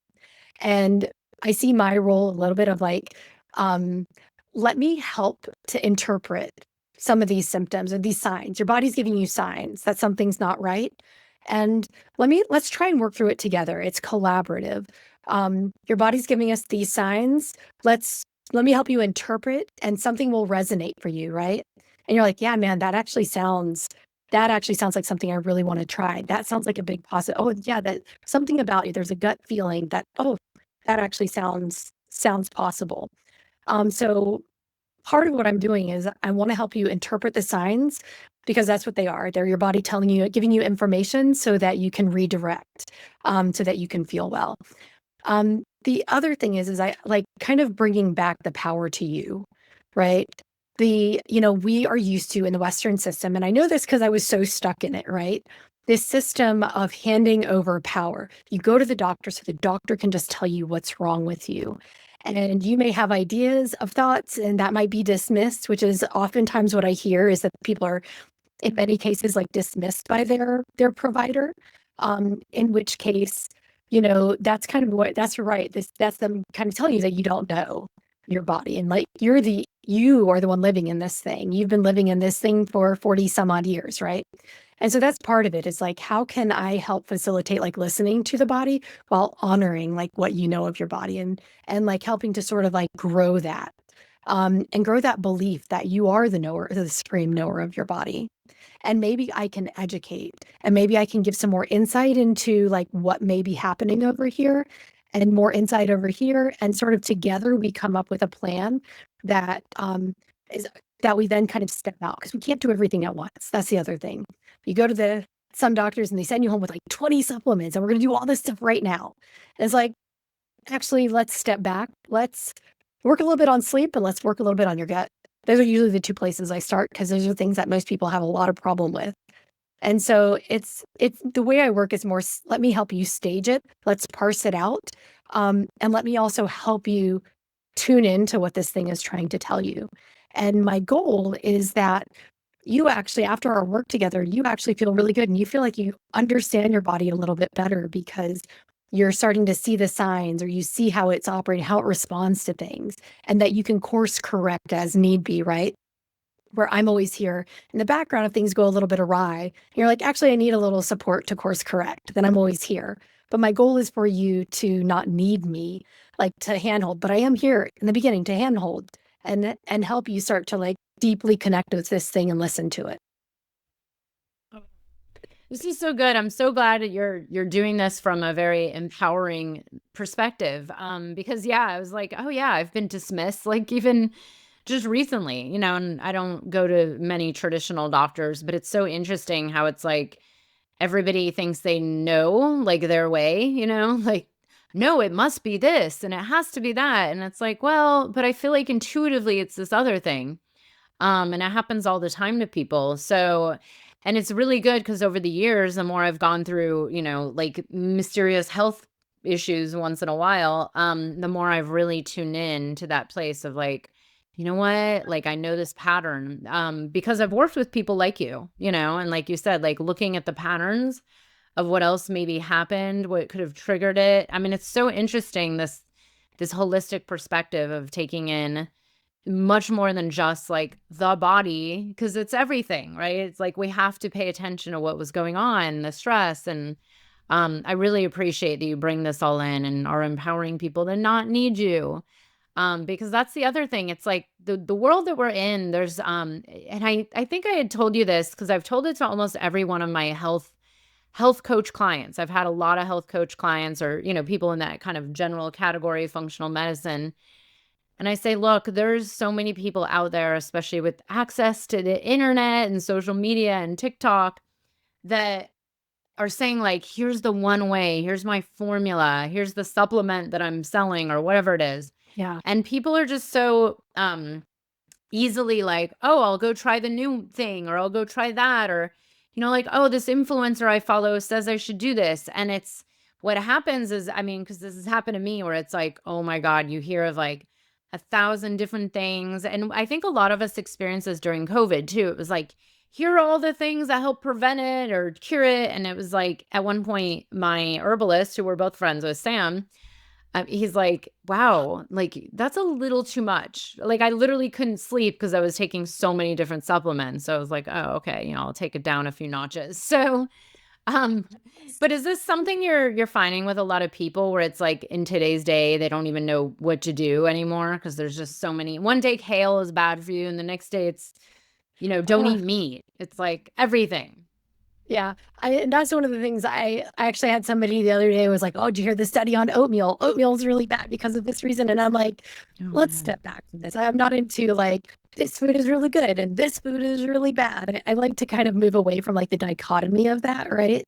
And I see my role a little bit of like, um, let me help to interpret some of these symptoms or these signs. Your body's giving you signs that something's not right. And let's try and work through it together. It's collaborative. Your body's giving us these signs. Let me help you interpret, and something will resonate for you, right? And you're like, yeah, man, that actually sounds like something I really want to try. That sounds like a big positive. Oh, yeah, that something about you. There's a gut feeling that, oh, that actually sounds possible. So part of what I'm doing is I want to help you interpret the signs, because that's what they are. They're your body telling you, giving you information so that you can redirect, so that you can feel well. The other thing is I like kind of bringing back the power to you, right? We are used to in the Western system, and I know this because I was so stuck in it, right? This system of handing over power. You go to the doctor so the doctor can just tell you what's wrong with you. And you may have ideas of thoughts, and that might be dismissed, which is oftentimes what I hear is that people are, in many cases, like dismissed by their provider. In which case, that's kind of that's right. That's them kind of telling you that you don't know your body, and like you are the one living in this thing. You've been living in this thing for 40 some odd years, right? And so that's part of it. Is like, how can I help facilitate like listening to the body while honoring like what you know of your body, and like helping to sort of like grow that, and grow that belief that you are the supreme knower of your body. And maybe I can educate, and maybe I can give some more insight into like what may be happening over here, and more insight over here. And sort of together we come up with a plan that is that we then kind of step out, because we can't do everything at once. That's the other thing. You go to some doctors and they send you home with like 20 supplements, and we're going to do all this stuff right now. And it's like, actually, let's step back. Let's work a little bit on sleep, and let's work a little bit on your gut. Those are usually the two places I start, because those are things that most people have a lot of problem with. And so it's the way I work is more, let me help you stage it. Let's parse it out. And let me also help you tune into what this thing is trying to tell you. And my goal is that you actually, after our work together, you actually feel really good, and you feel like you understand your body a little bit better, because you're starting to see the signs, or you see how it's operating, how it responds to things, and that you can course correct as need be, right? Where I'm always here in the background if things go a little bit awry. And you're like, actually, I need a little support to course correct. Then I'm always here. But my goal is for you to not need me, like to handhold, but I am here in the beginning to handhold, and help you start to like deeply connect with this thing and listen to it. This is so good. I'm so glad that you're doing this from a very empowering perspective. Because yeah, I was like, oh yeah, I've been dismissed, like even just recently, and I don't go to many traditional doctors, but it's so interesting how it's like everybody thinks they know like their way, like, no, it must be this and it has to be that. And it's like, well, but I feel like intuitively it's this other thing. And it happens all the time to people. So, and it's really good because over the years, the more I've gone through, like mysterious health issues once in a while, the more I've really tuned in to that place of like, you know what, like I know this pattern, because I've worked with people like you, and like you said, like looking at the patterns of what else maybe happened, what could have triggered it. I mean, it's so interesting, this holistic perspective of taking in much more than just like the body, because it's everything, right? It's like we have to pay attention to what was going on, the stress. And I really appreciate that you bring this all in and are empowering people to not need you. Because that's the other thing. It's like the world that we're in, there's and I think I had told you this because I've told it to almost every one of my health coach clients. I've had a lot of health coach clients, or people in that kind of general category, functional medicine. And I say, look, there's so many people out there, especially with access to the internet and social media and TikTok, that are saying like, here's the one way, here's my formula, here's the supplement that I'm selling or whatever it is. Yeah. And people are just so easily like, oh, I'll go try the new thing, or I'll go try that, or, like, oh, this influencer I follow says I should do this. And it's what happens is, I mean, because this has happened to me where it's like, oh my God, you hear of like 1,000 different things. And I think a lot of us experienced this during COVID too. It was like, here are all the things that help prevent it or cure it. And it was like, at one point, my herbalist, who we're both friends with, Sam, He's like, wow, like that's a little too much. Like I literally couldn't sleep because I was taking so many different supplements. So I was like, oh, okay, I'll take it down a few notches. So, um, but is this something you're finding with a lot of people where it's like in today's day they don't even know what to do anymore because there's just so many. One day kale is bad for you, and the next day it's don't eat meat. It's like everything. Yeah, and that's one of the things I actually had somebody the other day was like, "Oh, did you hear the study on oatmeal? Oatmeal is really bad because of this reason." And I'm like, Oh "Let's man. step back from this. I'm not into like this food is really good and this food is really bad." I like to kind of move away from like the dichotomy of that, right?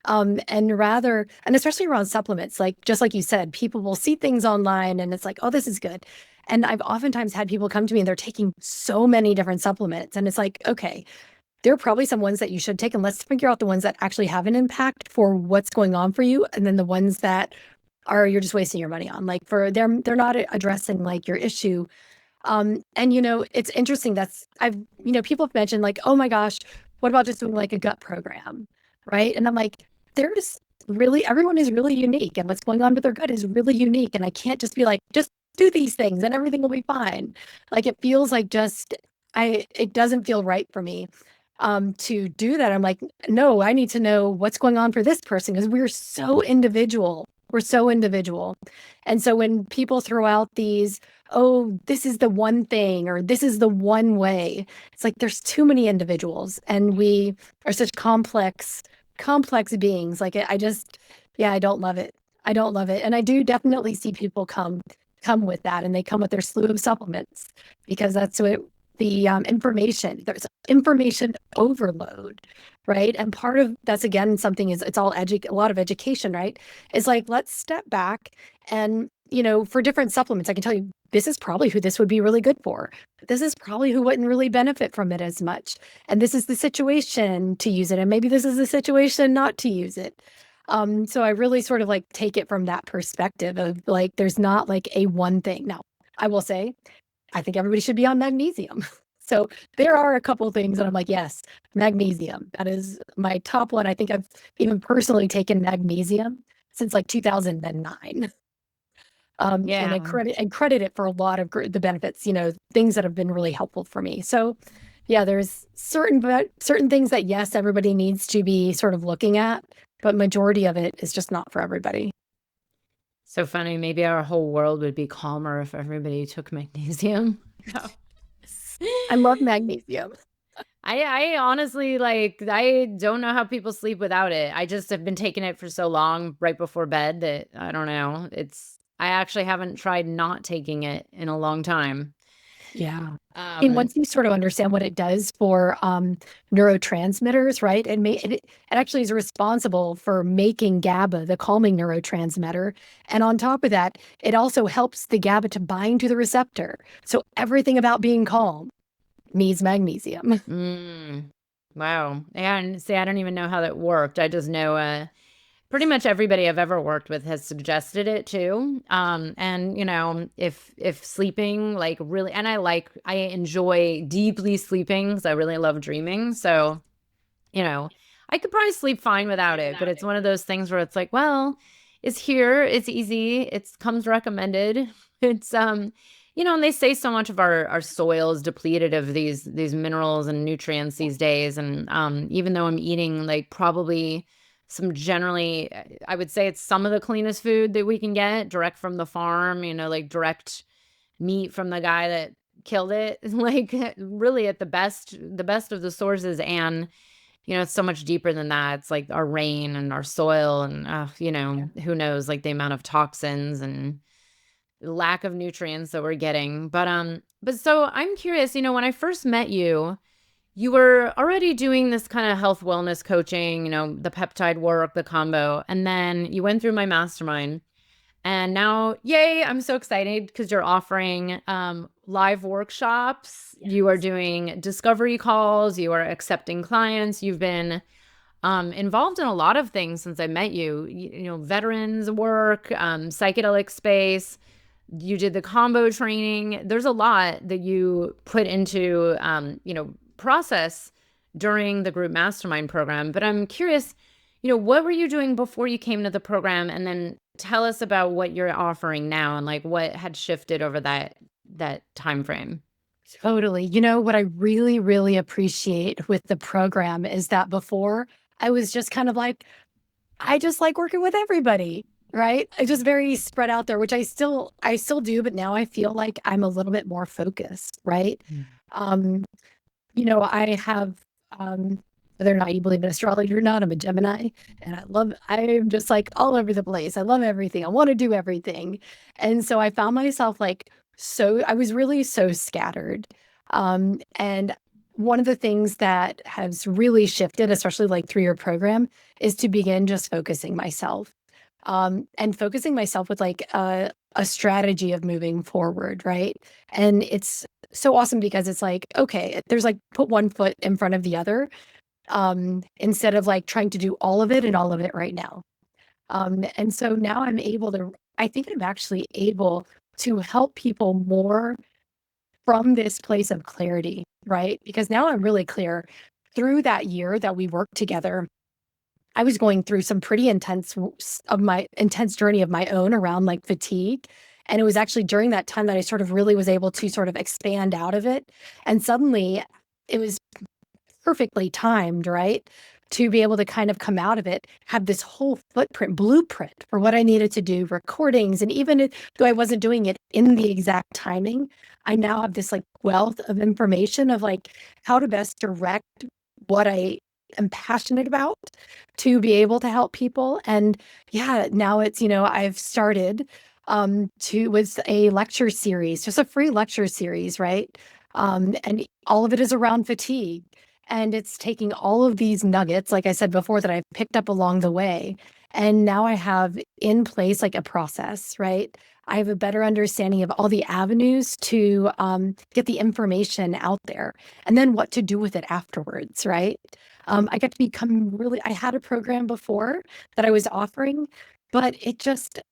And rather, and especially around supplements, like just like you said, people will see things online and it's like, "Oh, this is good." And I've oftentimes had people come to me and they're taking so many different supplements, and it's like, okay, there are probably some ones that you should take, and let's figure out the ones that actually have an impact for what's going on for you, and then the ones that are you're just wasting your money on. Like for they're not addressing like your issue. And it's interesting that's people have mentioned like, oh my gosh, what about just doing like a gut program? Right. And I'm like, there's really everyone is really unique, and what's going on with their gut is really unique. And I can't just be like, just do these things and everything will be fine. Like it feels like just it doesn't feel right for me to do that. I'm like, no, I need to know what's going on for this person because we're so individual. We're so individual. And so when people throw out these, oh, this is the one thing or this is the one way, it's like there's too many individuals and we are such complex beings. Like I just, yeah, I don't love it. I don't love it. And I do definitely see people come with that, and they come with their slew of supplements because that's what the there's information overload, right? And part of that's again something is it's all a lot of education, right? It's like let's step back and for different supplements, I can tell you this is probably who this would be really good for. This is probably who wouldn't really benefit from it as much. And this is the situation to use it. And maybe this is the situation not to use it. So I really sort of like take it from that perspective of like there's not like a one thing. Now, I will say I think everybody should be on magnesium. So there are a couple things that I'm like, yes, magnesium. That is my top one. I think I've even personally taken magnesium since like 2009. And I Yeah. credit it for a lot of the benefits, things that have been really helpful for me. So yeah, there's certain things that yes, everybody needs to be sort of looking at, but majority of it is just not for everybody. So funny. Maybe our whole world would be calmer if everybody took magnesium. I love magnesium. I honestly I don't know how people sleep without it. I just have been taking it for so long right before bed that I don't know. I actually haven't tried not taking it in a long time. Yeah. And Um once you sort of understand what it does for neurotransmitters, right? It actually is responsible for making GABA, the calming neurotransmitter. And on top of that, it also helps the GABA to bind to the receptor. So everything about being calm needs magnesium. mm, wow. And see, I don't even know how that worked. I just know pretty much everybody I've ever worked with has suggested it too. And if sleeping like really, and I enjoy deeply sleeping because I really love dreaming. So, I could probably sleep fine without it, but it's one of those things where it's like, well, it's here, it's easy, comes recommended. It's and they say so much of our soil is depleted of these minerals and nutrients these days. And even though I'm eating like probably some generally, I would say it's some of the cleanest food that we can get direct from the farm, like direct meat from the guy that killed it, like really at the best of the sources. And it's so much deeper than that. It's like our rain and our soil and who knows, like the amount of toxins and lack of nutrients that we're getting. But so I'm curious, when I first met you, you were already doing this kind of health wellness coaching, the peptide work, the combo, and then you went through my mastermind. And now, yay, I'm so excited because you're offering live workshops. Yes. You are doing discovery calls. You are accepting clients. You've been involved in a lot of things since I met you. Veterans work, psychedelic space. You did the combo training. There's a lot that you put into, process during the group mastermind program. But I'm curious, what were you doing before you came to the program? And then tell us about what you're offering now and like what had shifted over that time frame. Totally. What I really, really appreciate with the program is that before I was just kind of like, I just like working with everybody, right? I just very spread out there, which I still do, but now I feel like I'm a little bit more focused, right? Um, I have, um, whether or not you believe in astrology or not, I'm a Gemini and I'm just like all over the place. I love everything. I want to do everything. And so I found myself like, I was really so scattered. And one of the things that has really shifted, especially like through your program, is to begin just focusing myself. And focusing myself with like a strategy of moving forward, right? And it's so awesome because it's like, okay, there's like put one foot in front of the other, instead of like trying to do all of it and all of it right now. And so now I think I'm actually able to help people more from this place of clarity, right? Because now I'm really clear through that year that we worked together. I was going through some pretty intense journey of my own around like fatigue. And it was actually during that time that I sort of really was able to sort of expand out of it. And suddenly it was perfectly timed, right? To be able to kind of come out of it, have this whole blueprint for what I needed to do, recordings. And though I wasn't doing it in the exact timing, I now have this like wealth of information of like how to best direct what I am passionate about to be able to help people. And yeah, now I've started with a lecture series, just a free lecture series, right? And all of it is around fatigue. And it's taking all of these nuggets, like I said before, that I've picked up along the way. And now I have in place like a process, right? I have a better understanding of all the avenues to get the information out there and then what to do with it afterwards, right? I got to become I had a program before that I was offering, but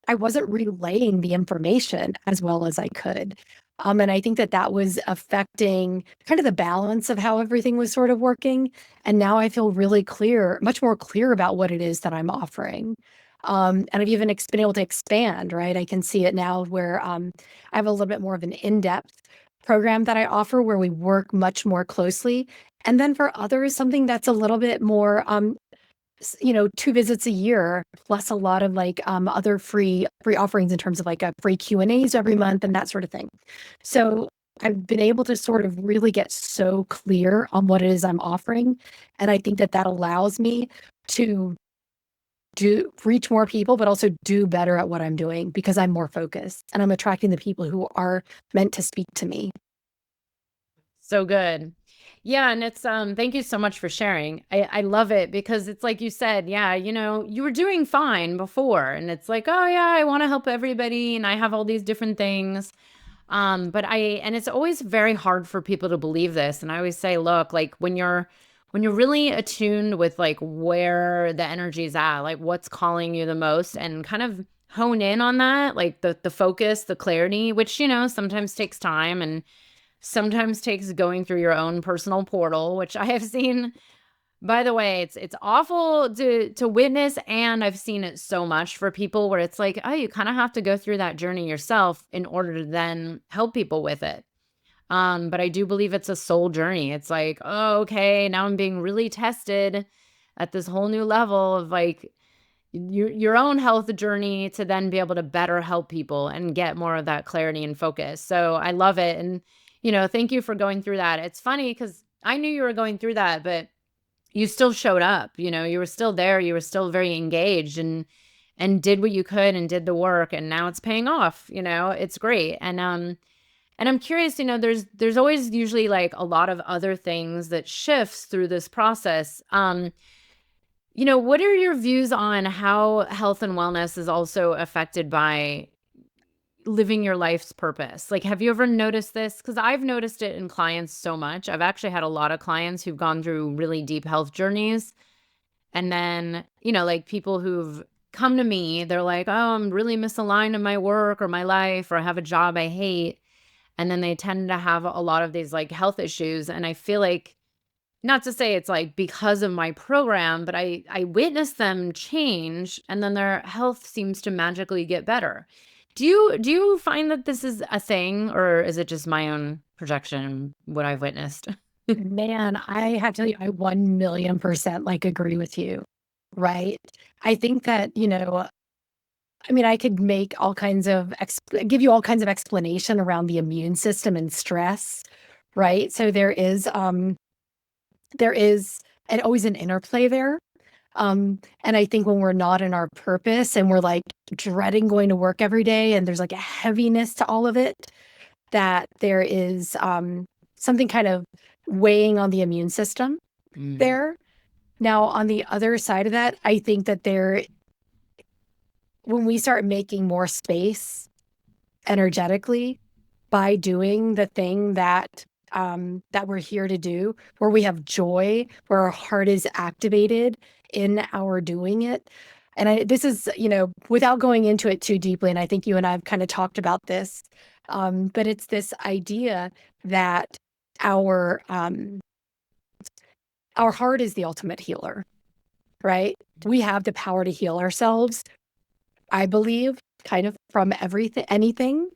I wasn't relaying the information as well as I could. And I think that that was affecting kind of the balance of how everything was sort of working. And now I feel really clear, much more clear about what it is that I'm offering. And I've even been able to expand, right? I can see it now where I have a little bit more of an in-depth program that I offer where we work much more closely. And then for others, something that's a little bit more 2 visits a year, plus a lot of like other free offerings in terms of like a free Q&As every month and that sort of thing. So I've been able to sort of really get so clear on what it is I'm offering. And I think that that allows me to reach more people, but also do better at what I'm doing because I'm more focused and I'm attracting the people who are meant to speak to me. So good. Yeah, and it's thank you so much for sharing. I love it because it's like you said, yeah, you were doing fine before and it's like, oh yeah, I want to help everybody and I have all these different things. And it's always very hard for people to believe this. And I always say, look, like when you're really attuned with like where the energy is at, like what's calling you the most and kind of hone in on that, like the focus, the clarity, which, sometimes takes time and sometimes takes going through your own personal portal, which I have seen. By the way, it's awful to witness, and I've seen it so much for people where it's like, oh, you kind of have to go through that journey yourself in order to then help people with it. But I do believe it's a soul journey. It's like, oh, okay, now I'm being really tested at this whole new level of like your own health journey to then be able to better help people and get more of that clarity and focus. So I love it. And, thank you for going through that. It's funny because I knew you were going through that, but you still showed up, you were still there. You were still very engaged and did what you could and did the work. And now it's paying off, it's great. And I'm curious, there's always usually like a lot of other things that shifts through this process. What are your views on how health and wellness is also affected by living your life's purpose? Like, have you ever noticed this? Because I've noticed it in clients so much. I've actually had a lot of clients who've gone through really deep health journeys. And then, like people who've come to me, they're like, oh, I'm really misaligned in my work or my life, or I have a job I hate. And then they tend to have a lot of these like health issues. And I feel like not to say it's like because of my program, but I witnessed them change, and then their health seems to magically get better. Do you find that this is a thing, or is it just my own projection, what I've witnessed? Man, I have to tell you, I 1,000,000% like agree with you, right? I think that, I mean, I could make all kinds of give you all kinds of explanation around the immune system and stress, right? So there is and always an interplay there. And I think when we're not in our purpose and we're like dreading going to work every day and there's like a heaviness to all of it, that there is something kind of weighing on the immune system Mm. there. Now, on the other side of that, I think that when we start making more space energetically by doing the thing that we're here to do, where we have joy, where our heart is activated in our doing it. And this is, without going into it too deeply, and I think you and I have kind of talked about this, but it's this idea that our our heart is the ultimate healer, right? We have the power to heal ourselves, I believe, kind of from anything,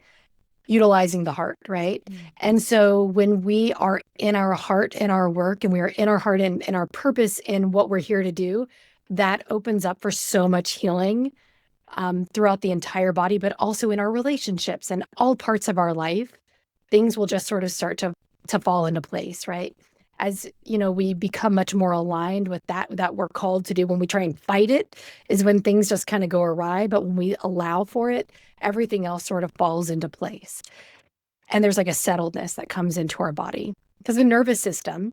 utilizing the heart, right? And so when we are in our heart in our work and we are in our heart in our purpose in what we're here to do, that opens up for so much healing throughout the entire body, but also in our relationships and all parts of our life. Things will just sort of start to fall into place, right? As we become much more aligned with that we're called to do. When we try and fight it is when things just kind of go awry, but when we allow for it, everything else sort of falls into place. And there's like a settledness that comes into our body because the nervous system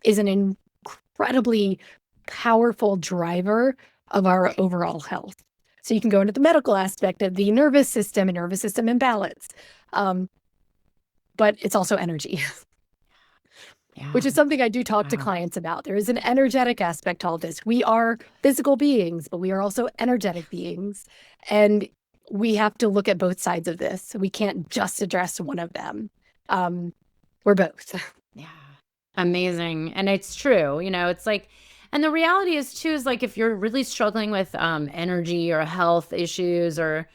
is an incredibly powerful driver of our overall health. So you can go into the medical aspect of the nervous system and nervous system imbalance. But it's also energy. Yeah. Which is something I do talk to Wow. clients about. There is an energetic aspect to all this. We are physical beings, but we are also energetic beings. And we have to look at both sides of this. We can't just address one of them. We're both. Yeah. Amazing. And it's true. It's like, and the reality is too, is like if you're really struggling with energy or health issues or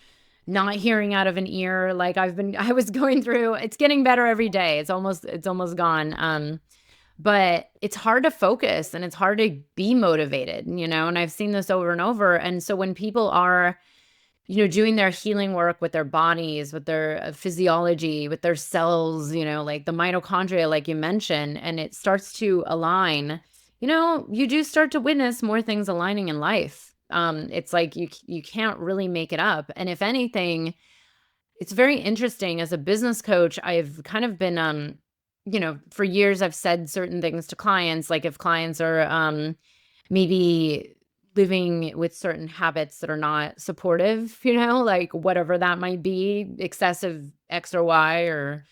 not hearing out of an ear, like I was going through, it's getting better every day. It's almost gone. But it's hard to focus and it's hard to be motivated, and I've seen this over and over. And so when people are, doing their healing work with their bodies, with their physiology, with their cells, like the mitochondria, like you mentioned, and it starts to align, you do start to witness more things aligning in life. It's like you can't really make it up. And if anything, it's very interesting. As a business coach, I've kind of been for years I've said certain things to clients, like if clients are maybe living with certain habits that are not supportive, like whatever that might be, excessive X or Y, or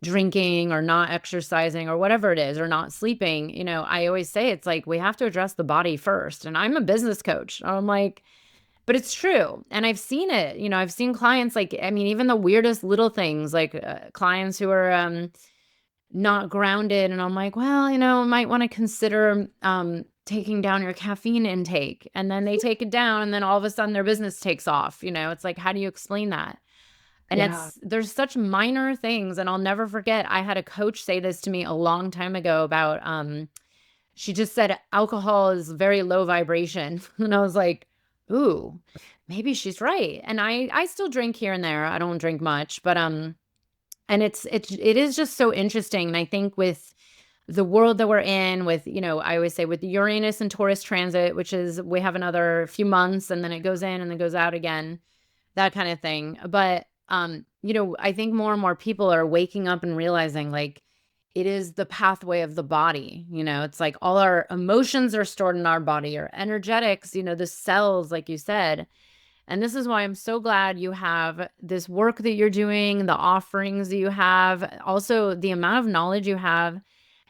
drinking or not exercising or whatever it is, or not sleeping, I always say it's like we have to address the body first. And I'm a business coach. I'm like, but it's true. And I've seen it. I've seen clients, like, I mean, even the weirdest little things, like clients who are not grounded. And I'm like, well, might want to consider taking down your caffeine intake. And then they take it down, and then all of a sudden their business takes off. It's like, how do you explain that? And Yeah. there's such minor things. And I'll never forget, I had a coach say this to me a long time ago about, she just said alcohol is very low vibration. And I was like, ooh, maybe she's right. And I still drink here and there. I don't drink much, but, and it is just so interesting. And I think with the world that we're in, with, I always say with Uranus and Taurus transit, which is, we have another few months and then it goes in and then goes out again, that kind of thing. But, I think more and more people are waking up and realizing, like, it is the pathway of the body. It's like all our emotions are stored in our body, our energetics, the cells, like you said. And this is why I'm so glad you have this work that you're doing, the offerings that you have, also the amount of knowledge you have.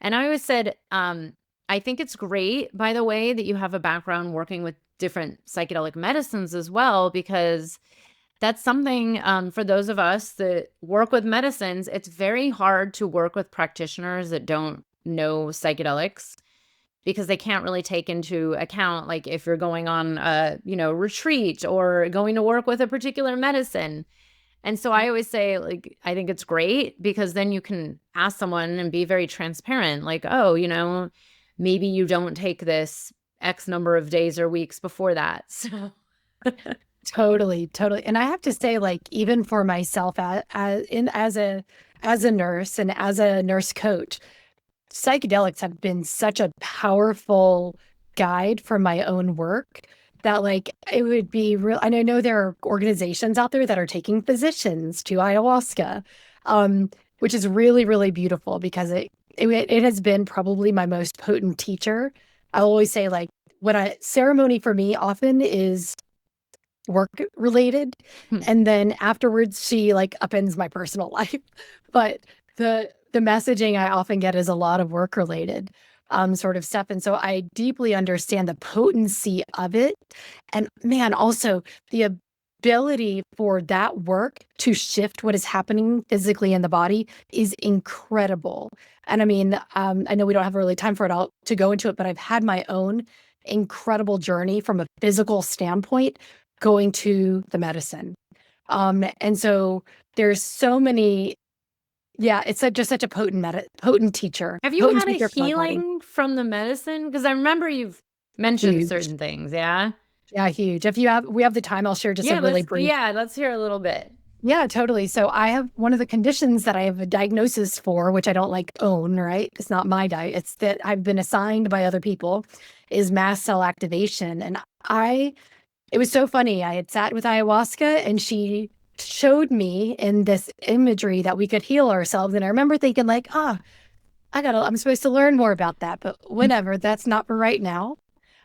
And I always said, I think it's great, by the way, that you have a background working with different psychedelic medicines as well, because that's something, for those of us that work with medicines, it's very hard to work with practitioners that don't know psychedelics. because they can't really take into account, like, if you're going on a, retreat or going to work with a particular medicine. And so I always say, like, I think it's great because then you can ask someone and be very transparent, like, oh, maybe you don't take this X number of days or weeks before that. So Totally, totally. And I have to say, like, even for myself as a nurse and as a nurse coach, psychedelics have been such a powerful guide for my own work that, like, it would be real. And I know there are organizations out there that are taking physicians to ayahuasca, which is really, really beautiful because it has been probably my most potent teacher. I always say, like, what a ceremony for me often is work related. And then afterwards she like upends my personal life. But the messaging I often get is a lot of work related sort of stuff. And so I deeply understand the potency of it. And man, also the ability for that work to shift what is happening physically in the body is incredible. And I mean, I know we don't have really time for it all to go into it, but I've had my own incredible journey from a physical standpoint going to the medicine. And so there's so many, yeah, it's just such a potent teacher. have you Potent had a teacher for my body. healing from the medicine? Because I remember you've mentioned Huge. certain things. Yeah. Yeah, huge. If we have the time, I'll share just a really brief. Yeah, let's hear a little bit. Yeah, totally. So I have one of the conditions that I have a diagnosis for, which I don't like own, right? It's not my diet. It's that I've been assigned by other people, is mast cell activation. And it was so funny. I had sat with ayahuasca and she showed me in this imagery that we could heal ourselves. And I remember thinking like, I'm supposed to learn more about that, but whatever, that's not for right now.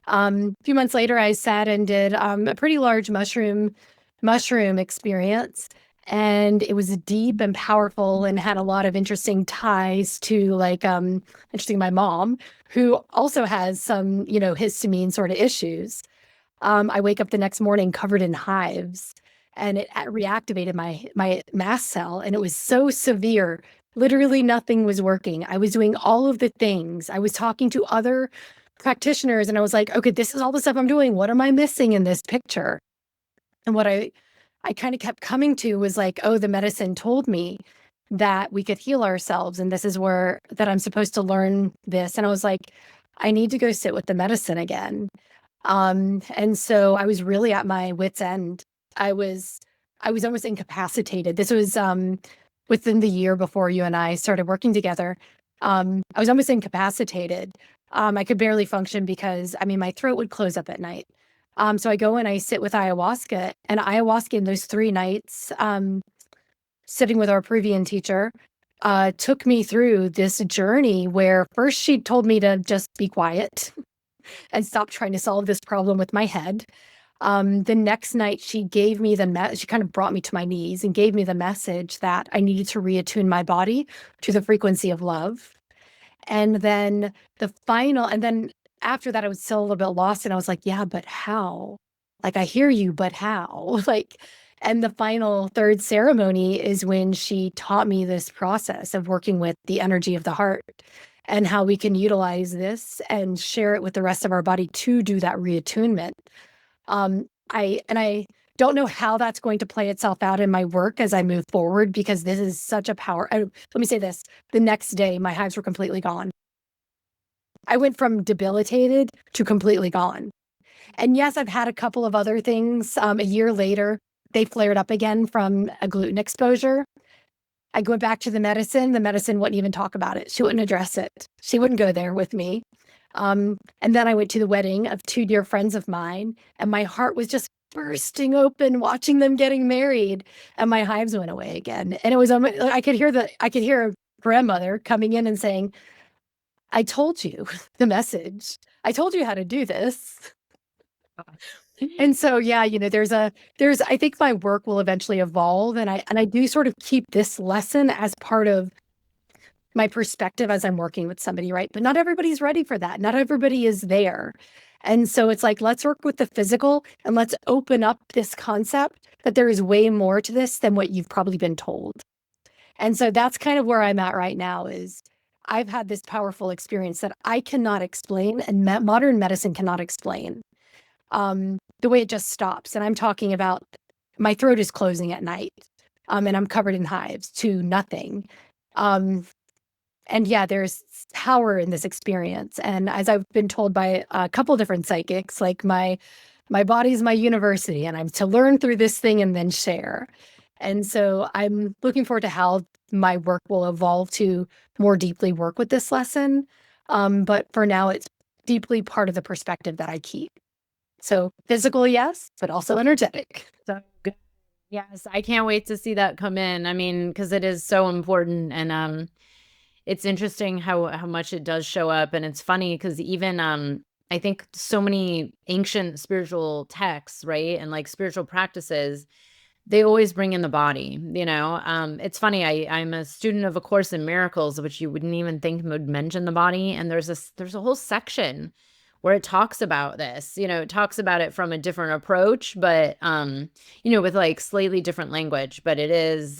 A few months later, I sat and did a pretty large mushroom experience. And it was deep and powerful and had a lot of interesting ties to like, my mom, who also has some, histamine sort of issues. I wake up the next morning covered in hives and it reactivated my mast cell. And it was so severe. Literally nothing was working. I was doing all of the things. I was talking to other practitioners and I was like, okay, this is all the stuff I'm doing. What am I missing in this picture? And what I kind of kept coming to was like, oh, the medicine told me that we could heal ourselves. And this is that I'm supposed to learn this. And I was like, I need to go sit with the medicine again. And so I was really at my wit's end. I was almost incapacitated. This was within the year before you and I started working together. I was almost incapacitated. I could barely function because my throat would close up at night. So I go and I sit with ayahuasca, and ayahuasca in those 3 nights, sitting with our Peruvian teacher, took me through this journey where first she told me to just be quiet and stop trying to solve this problem with my head. The next night she gave me she kind of brought me to my knees and gave me the message that I needed to reattune my body to the frequency of love. And then after that, I was still a little bit lost and I was like, yeah, but how? Like, I hear you, but how? Like, and the final third ceremony is when she taught me this process of working with the energy of the heart and how we can utilize this and share it with the rest of our body to do that reattunement. I don't know how that's going to play itself out in my work as I move forward, because this is such a power. Let me say this. The next day, my hives were completely gone. I went from debilitated to completely gone. And yes, I've had a couple of other things. A year later, they flared up again from a gluten exposure. I went back to the medicine. The medicine wouldn't even talk about it. She wouldn't address it. She wouldn't go there with me. And then I went to the wedding of 2 dear friends of mine, and my heart was just bursting open watching them getting married, and my hives went away again. And it was, I could hear a grandmother coming in and saying, I told you the message. I told you how to do this. And so, yeah, I think my work will eventually evolve. And I do sort of keep this lesson as part of my perspective as I'm working with somebody, right? But not everybody's ready for that. Not everybody is there. And so it's like, let's work with the physical and let's open up this concept that there is way more to this than what you've probably been told. And so that's kind of where I'm at right now is I've had this powerful experience that I cannot explain and modern medicine cannot explain. The way it just stops. And I'm talking about my throat is closing at night, and I'm covered in hives to nothing. Um, and yeah, there's power in this experience. And as I've been told by a couple different psychics, like my body's my university, and I'm to learn through this thing and then share. And so I'm looking forward to how my work will evolve to more deeply work with this lesson. But for now, it's deeply part of the perspective that I keep. So physical, yes, but also energetic. So good. Yes, I can't wait to see that come in. I mean, because it is so important, and it's interesting how much it does show up, and it's funny because even I think so many ancient spiritual texts, right, and like spiritual practices, they always bring in the body. It's funny. I'm a student of A Course in Miracles, which you wouldn't even think would mention the body, and there's a whole section where it talks about this. It talks about it from a different approach, but with like slightly different language, but it is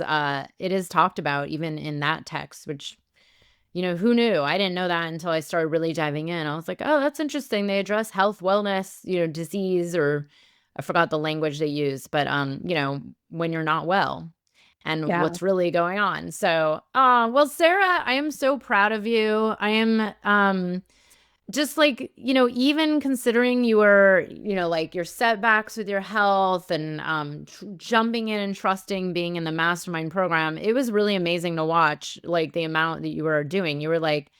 talked about even in that text, which who knew? I didn't know that until I started really diving in. I was like, oh, that's interesting. They address health, wellness, disease, or I forgot the language they use, but when you're not well and Yeah. what's really going on. So, well, Sara, I am so proud of you. I am just like, even considering your, like your setbacks with your health and jumping in and trusting being in the mastermind program, it was really amazing to watch, like the amount that you were doing. You were like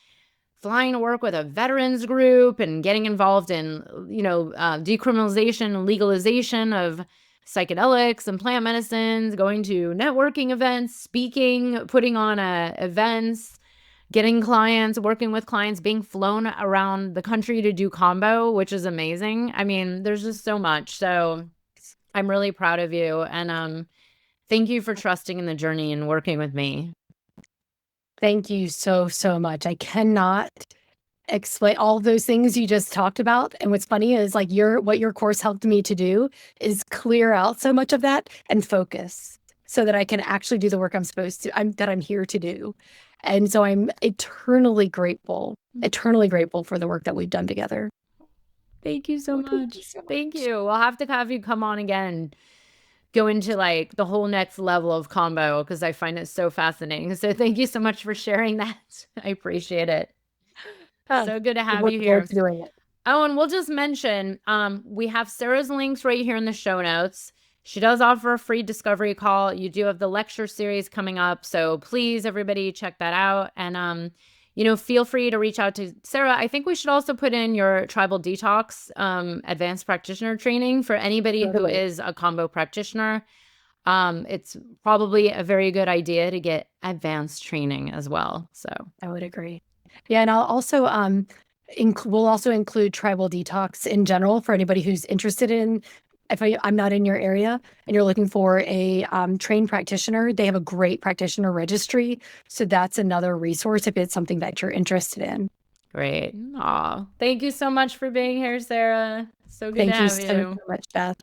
flying to work with a veterans group and getting involved in, decriminalization and legalization of psychedelics and plant medicines, going to networking events, speaking, putting on events, getting clients, working with clients, being flown around the country to do Kambo, which is amazing. I mean, there's just so much. So I'm really proud of you. And thank you for trusting in the journey and working with me. Thank you so, so much. I cannot explain all those things you just talked about. And what's funny is like what your course helped me to do is clear out so much of that and focus so that I can actually do the work I'm supposed to, that I'm here to do. And so I'm eternally grateful for the work that we've done together. Thank you so Oh, much. thank you so Thank much. you. We'll have to have you come on again and go into like the whole next level of Kambo because I find it so fascinating. So thank you so much for sharing that. I appreciate it. So good to have you here. To doing it. Oh, and we'll just mention, we have Sara's links right here in the show notes. She does offer a free discovery call. You do have the lecture series coming up. So please, everybody, check that out. And, feel free to reach out to Sara. I think we should also put in your tribal detox advanced practitioner training for anybody who is a Kambo practitioner. It's probably a very good idea to get advanced training as well. So I would agree. Yeah, and I'll also we'll also include tribal detox in general for anybody who's interested in. If I'm not in your area and you're looking for a trained practitioner, they have a great practitioner registry. So that's another resource if it's something that you're interested in. Great. Aw, thank you so much for being here, Sara. So good to have you. Thank you so much, Beth.